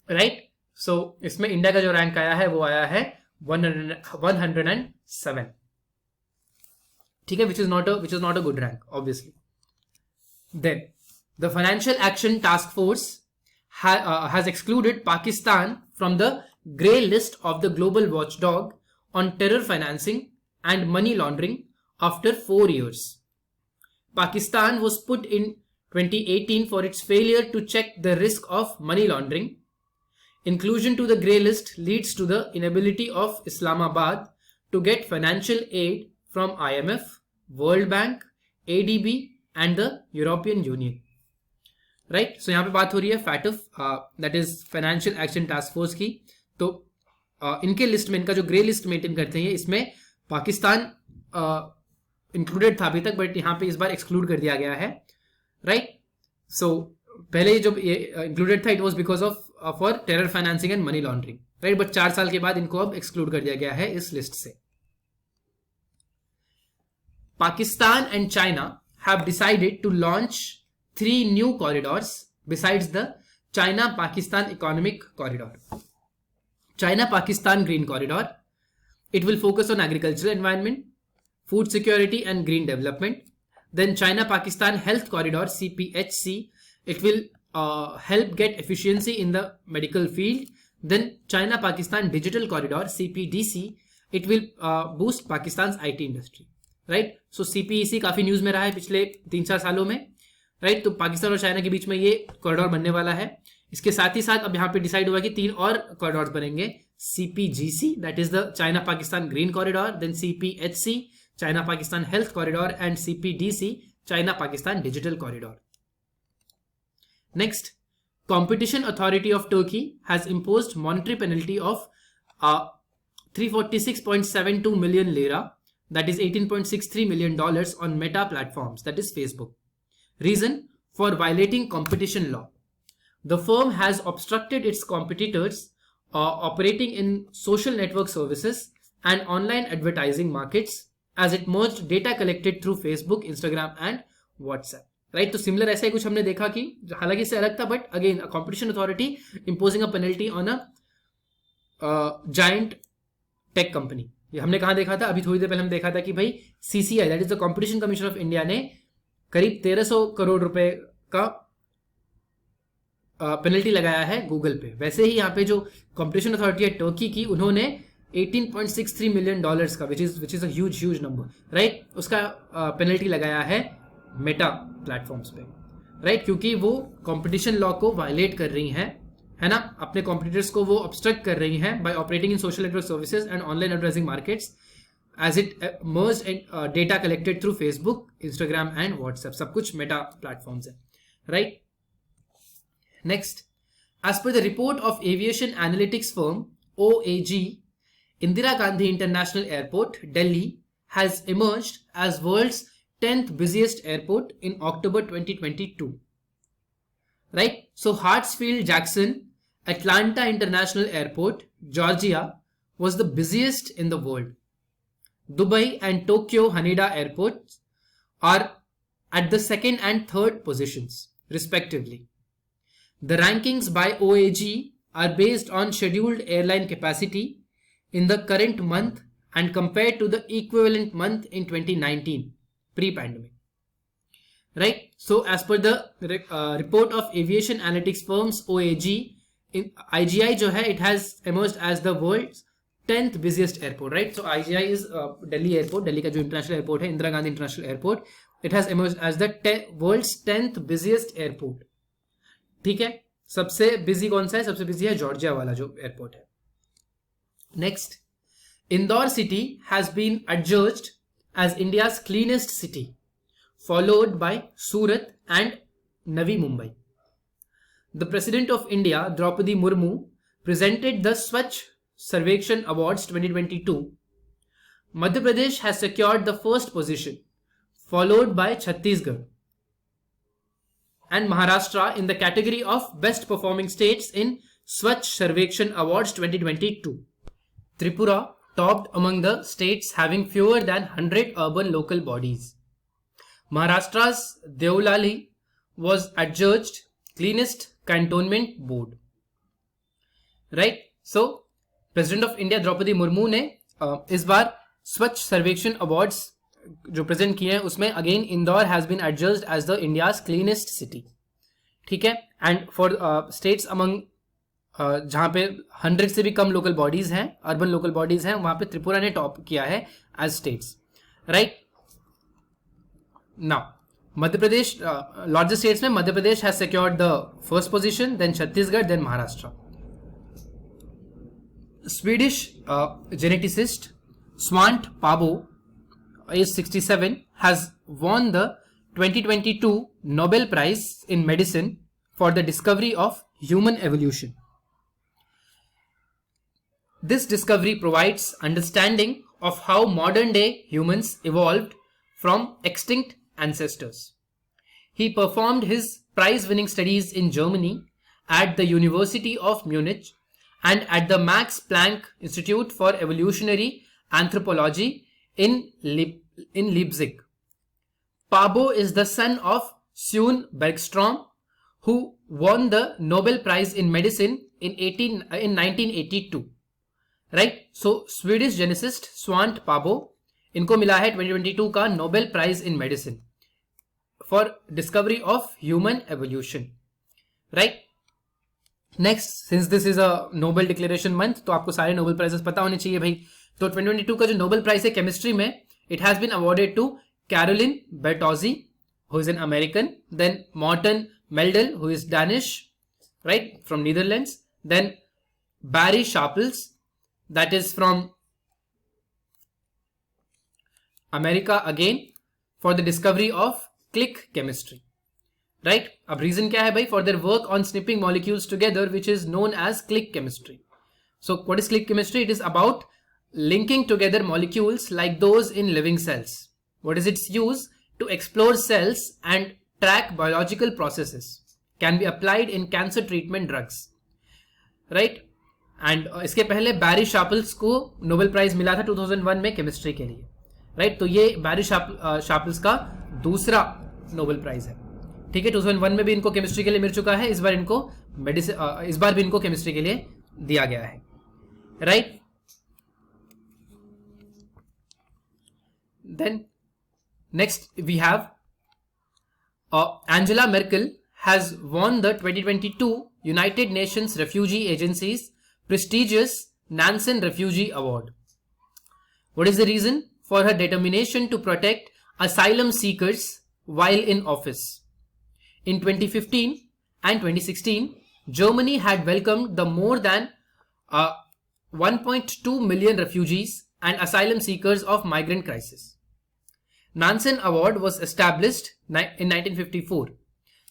राइट. सो इसमें इंडिया का जो रैंक आया है वो आया है 107. ठीक है, which is not a good rank obviously. Then the Financial Action Task Force has excluded Pakistan from the grey list of the global watchdog on terror financing and money laundering after 4 years. Pakistan was put in 2018 for its failure to check the risk of money laundering. Inclusion to the grey list leads to the inability of Islamabad to get financial aid from IMF, World Bank, ADB and the European Union. Right. So यहाँ पे बात हो रही है FATF, that is financial action task force की. तो इनके list में, इनका जो ग्रे लिस्ट मेंटेन करते हैं, इसमें पाकिस्तान इंक्लूडेड था अभी तक, बट यहाँ पे इस बार एक्सक्लूड कर दिया गया है, राइट. सो पहले जब ये इंक्लूडेड था, it was because of for terror financing and money laundering, right. But 4 साल के बाद इनको अब एक्सक्लूड कर दिया गया है इस लिस्ट से. Pakistan and China have decided to launch 3 new corridors besides the China-Pakistan Economic Corridor. China-Pakistan Green Corridor. It will focus on agricultural environment, food security and green development. Then China-Pakistan Health Corridor, CPHC. It will help get efficiency in the medical field. Then China-Pakistan Digital Corridor, CPDC. It will boost Pakistan's IT industry. Right? So CPEC काफी news में रहा है पिछले 3-4 सालों में, right. तो पाकिस्तान और China के बीच में ये कॉरिडोर बनने वाला है. इसके साथ ही साथ अब यहाँ पे डिसाइड हुआ कि 3 और कॉरिडोर बनेंगे. CPGC, that is the China Pakistan green corridor, then CPHC, China Pakistan health corridor and CPDC, China Pakistan digital corridor. Next, competition authority of Turkey has imposed monetary penalty of 346.72 million lira, that is $18.63 million on Meta platforms, that is Facebook. Reason: for violating competition law. The firm has obstructed its competitors operating in social network services and online advertising markets as it merged data collected through Facebook, Instagram and WhatsApp. Right? तो similar ऐसा ही कुछ हमने देखा कि हालांकि इससे अलग था, but again competition authority imposing a penalty on a giant tech company. ये हमने कहाँ देखा था? अभी थोड़ी देर पहले हम देखा था कि भाई CCI, that is the Competition Commission of India, ने करीब 1300 करोड़ रुपए का पेनल्टी लगाया है गूगल पे. वैसे ही यहाँ पे जो कॉम्पिटिशन अथॉरिटी है टर्की की, उन्होंने $18.63 million का, which is a huge number, right, उसका पेनल्टी लगाया है मेटा प्लेटफॉर्म्स पे, राइट. क्योंकि वो कंपटीशन लॉ को वायलेट कर रही हैं, है ना, अपने कॉम्पिटिटर्स को वो ऑब्स्ट्रक्ट कर रही हैं bye operating in social network services and online advertising markets as it merged data collected through Facebook, Instagram and WhatsApp. सब कुछ मेटा प्लेटफॉर्म्स है, right? Next, as per the report of aviation analytics firm OAG, Indira Gandhi International Airport, Delhi has emerged as world's 10th busiest airport in October 2022. Right? So Hartsfield-Jackson Atlanta International Airport, Georgia, was the busiest in the world. Dubai and Tokyo Haneda airports are at the 2nd and 3rd positions, respectively. The rankings by OAG are based on scheduled airline capacity in the current month and compared to the equivalent month in 2019, pre-pandemic. Right? So, as per the report of aviation analytics firms OAG, IGI जो है, it has emerged as the world's 10th busiest airport, right? So IGI is Delhi airport, Delhi का जो international airport है, Indira Gandhi international airport. It has emerged as the world's 10th busiest airport. ठीक है, सबसे busy कौन सा है? सबसे बिजी है जॉर्जिया वाला जो एयरपोर्ट है. Next, Indore city has been adjudged as India's cleanest city, followed by Surat and Navi Mumbai. The President of India, Draupadi Murmu, presented the Swachh Sarvekshan Awards 2022. Madhya Pradesh has secured the first position, followed by Chhattisgarh and Maharashtra in the category of Best Performing States in Swachh Sarvekshan Awards 2022. Tripura topped among the states having fewer than 100 urban local bodies. Maharashtra's Deolali was adjudged cleanest cantonment board. Right? So, President of India Draupadi Murmu ने इस बार स्वच्छ सर्वेक्षण awards जो present किए हैं उसमें again Indore has been adjudged as the India's cleanest city. ठीक है. एंड फॉर स्टेट्स अमंग जहां पे 100 से भी कम लोकल बॉडीज हैं, अर्बन लोकल बॉडीज हैं, वहां पे त्रिपुरा ने टॉप किया है as states. Right now Madhya Pradesh, largest states में Madhya Pradesh has secured the first position, then Chhattisgarh, then Maharashtra. Swedish geneticist Svante Pääbo, age 67, has won the 2022 Nobel Prize in Medicine for the discovery of human evolution. This discovery provides understanding of how modern day humans evolved from extinct ancestors. He performed his prize-winning studies in Germany at the University of Munich and at the Max Planck Institute for Evolutionary Anthropology in Leipzig. Pääbo is the son of Sune Bergström, who won the Nobel Prize in Medicine in 1982. Right? So, Swedish geneticist Svante Pääbo, इनको मिला है 2022 का Nobel Prize in Medicine for discovery of human evolution. Right? Next, since this is a Nobel declaration month, तो आपको सारे Nobel prizes पता होने चाहिए भाई. तो 2022 का जो नोबेल प्राइज है केमिस्ट्री में, it has been awarded to Carolyn Bertozzi, who is an American, then Morten Meldal, who is Danish, right, from Netherlands, then Barry Sharpless, that is from America again, for the discovery of click chemistry. Right. अब reason क्या है भाई? For their work on snipping molecules together which is known as click chemistry. So what is click chemistry? It is about linking together molecules like those in living cells. What is its use? To explore cells and track biological processes. Can be applied in cancer treatment drugs. Right? And इसके पहले बैरी शार्पल्स को Nobel prize मिला था 2001 में chemistry के लिए. Right. तो ये बैरी शार्पल्स का दूसरा नोबेल प्राइज है. ठीक है. 2001 में भी इनको केमिस्ट्री के लिए मिल चुका है. इस बार भी इनको केमिस्ट्री के लिए दिया गया है. Right. Then next we have Angela Merkel has won the 2022 United Nations Refugee Agency's prestigious Nansen Refugee Award. What is the reason? For her determination to protect asylum seekers while in office. In 2015 and 2016, Germany had welcomed the more than 1.2 million refugees and asylum seekers of migrant crisis. Nansen Award was established in 1954.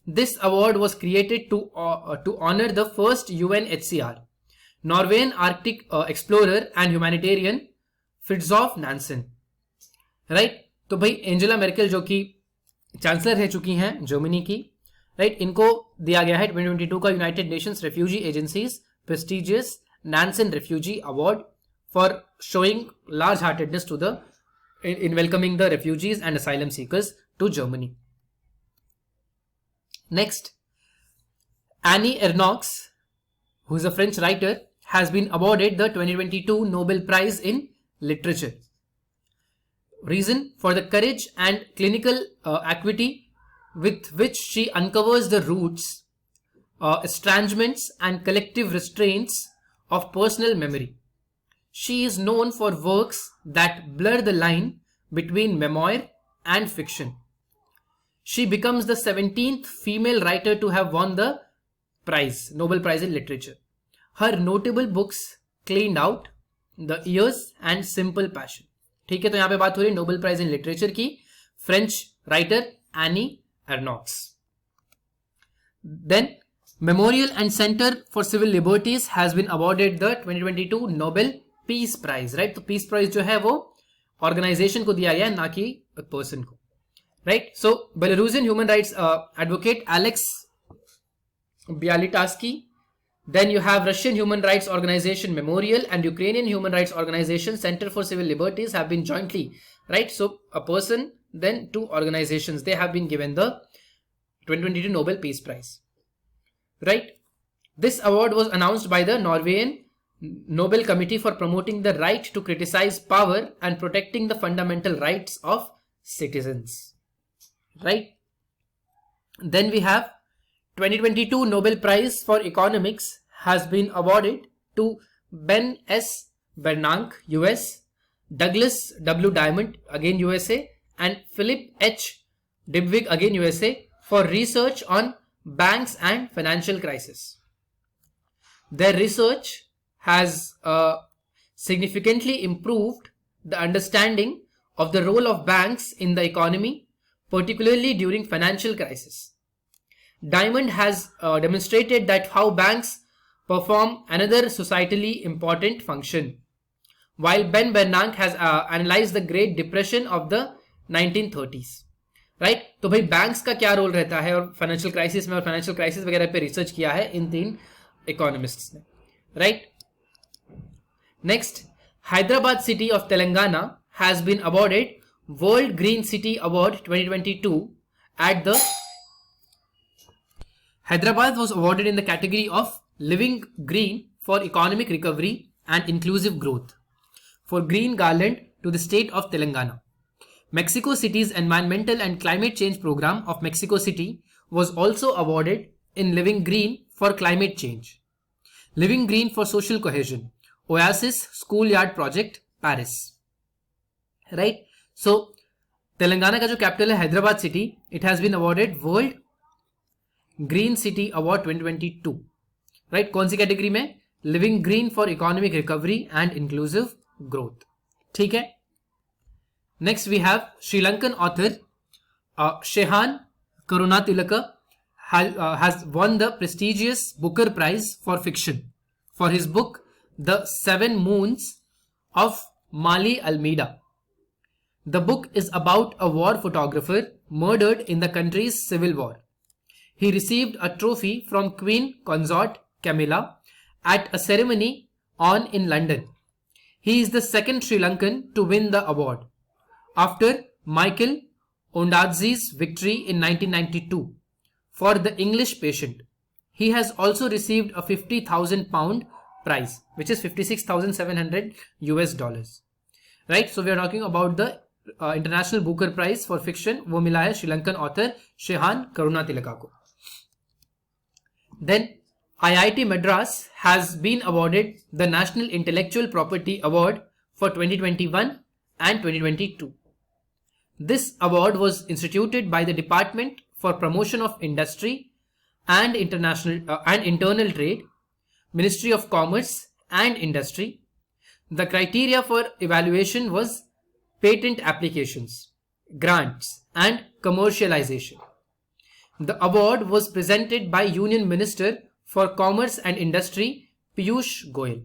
This award was created to honor the first UNHCR, Norwegian Arctic explorer and humanitarian Fridtjof Nansen. Right? तो भाई Angela मेर्केल जो कि chancellor रह चुकी हैं Germany की, right, इनको दिया गया है 2022 का United Nations refugee agency's prestigious Nansen refugee award for showing large heartedness to the in welcoming the refugees and asylum seekers to Germany. Next, Annie Ernaux, who is a French writer, has been awarded the 2022 Nobel Prize in Literature. Reason? For the courage and clinical acuity with which she uncovers the roots, estrangements and collective restraints of personal memory. She is known for works that blur the line between memoir and fiction. She becomes the 17th female writer to have won the prize, Nobel Prize in Literature. Her notable books, Cleaned Out, The Years and Simple Passion. ठीक है, तो यहाँ पे बात हो रही है Nobel prize in literature की, French writer Annie Ernaux. Then Memorial and Center for Civil Liberties has been awarded the 2022 Nobel peace prize. Right, तो पीस प्राइज जो है वो ऑर्गेनाइजेशन को दिया गया, ना कि पर्सन को. Right, so Belarusian human rights advocate Alex Bialysky. Then you have Russian Human Rights Organization Memorial and Ukrainian Human Rights Organization Center for Civil Liberties have been jointly, right? So a person, then two organizations, they have been given the 2022 Nobel Peace Prize, right? This award was announced by the Norwegian Nobel Committee for promoting the right to criticize power and protecting the fundamental rights of citizens, right? Then we have 2022 Nobel Prize for Economics has been awarded to Ben S. Bernanke, US, Douglas W. Diamond, again USA, and Philip H. Dybvig, again USA, for research on banks and financial crisis. Their research has significantly improved the understanding of the role of banks in the economy, particularly during financial crisis. Diamond has demonstrated that how banks perform another societally important function, while Ben Bernanke has analyzed the Great Depression of the 1930s. Right? तो भाई banks का क्या role रहता है और financial crisis में, और financial crisis वगैरह पे रिसर्च किया है इन तीन इकोनॉमिस्ट्स ने. Right, next, Hyderabad city of Telangana has been awarded world green city award 2022 at the Hyderabad was awarded in the category of Living Green for Economic Recovery and Inclusive Growth for Green Garland to the state of Telangana. Mexico City's Environmental and Climate Change Program of Mexico City was also awarded in Living Green for Climate Change. Living Green for Social Cohesion, Oasis Schoolyard Project, Paris. Right? So, Telangana का जो capital है Hyderabad city, it has been awarded World green city award 2022. Right, कौन सी category में? Living green for economic recovery and inclusive growth. ठीक है, next we have Sri Lankan author Shehan Karunatilaka has won the prestigious Booker Prize for fiction for his book The Seven Moons of Mali Almeida. The book is about a war photographer murdered in the country's civil war. He received a trophy from Queen Consort Camilla at a ceremony in London. He is the second Sri Lankan to win the award, after Michael Ondaatje's victory in 1992 for The English Patient. He has also received a £50,000 prize, which is $56,700 US. Right, so we are talking about the International Booker Prize for Fiction. वो मिला है Sri Lankan author Shehan Karunatilaka को. Then IIT Madras has been awarded the National Intellectual Property Award for 2021 and 2022. This award was instituted by the Department for Promotion of Industry and Internal Trade, Ministry of Commerce and Industry. The criteria for evaluation was patent applications, grants, and commercialization. The award was presented by Union Minister for Commerce and Industry Piyush Goyal.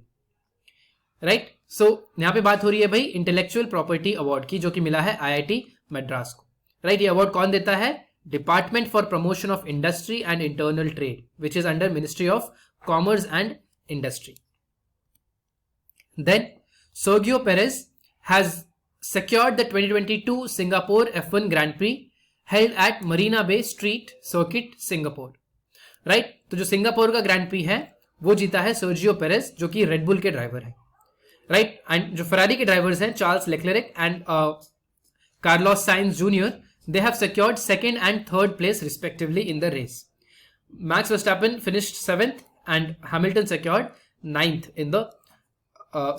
Right? So यहाँ पे बात हो रही है भाई intellectual property award की, जो कि मिला है IIT मद्रास को. राइट, ये अवार्ड कौन देता है? Department for promotion of industry and internal trade, which is under ministry of commerce and industry. Then Sergio Perez has secured the 2022 Singapore F1 Grand Prix held at Marina Bay Street Circuit, Singapore. Right, तो जो Singapore का grand pre है वो जीता है Sergio Perez, जो कि Red Bull के ड्राइवर है. राइट, एंड जो फरारी के ड्राइवर्स हैं Charles Leclerc and Carlos Sainz junior, they have secured second and third place respectively in the race. Max Verstappen finished 7th and Hamilton secured 9th in the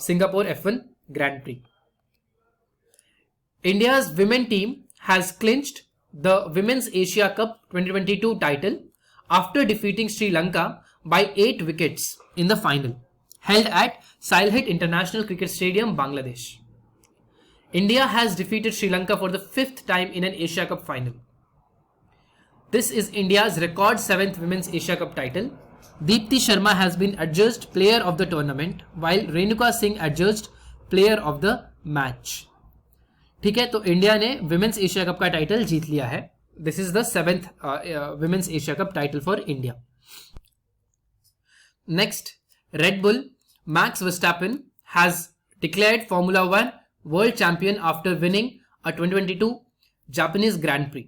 Singapore F1 Grand Prix. India's women team has clinched the Women's Asia Cup 2022 title after defeating Sri Lanka by 8 wickets in the final, held at Sylhet International Cricket Stadium, Bangladesh. India has defeated Sri Lanka for the 5th time in an Asia Cup final. This is India's record 7th Women's Asia Cup title. Deepti Sharma has been adjudged player of the tournament while Renuka Singh adjudged player of the match. ठीक है, तो India ने women's Asia cup का title जीत लिया है. This is the 7th women's Asia cup title for India. Next, red bull max Verstappen has declared Formula 1 world champion after winning a 2022 Japanese Grand Prix.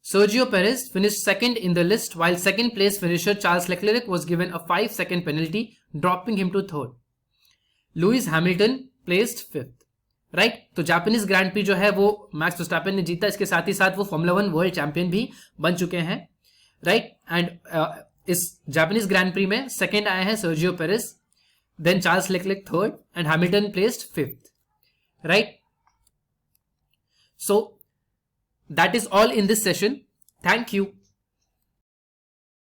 Sergio Perez finished second in the list while second place finisher Charles Leclerc was given a 5-second penalty, dropping him to third. Lewis Hamilton placed fifth. Right, तो Japanese grand pre जो है वो max Verstappen ने जीता. इसके साथ ही साथ वो फॉर्मूला 1 वर्ल्ड चैंपियन भी बन चुके हैं. राइट, एंड इस जापानीज ग्रैंड प्री में सेकंड आए हैं Sergio Perez, then Charles Leclerc third, and Hamilton placed fifth. Right? So that is all in this session. Thank you.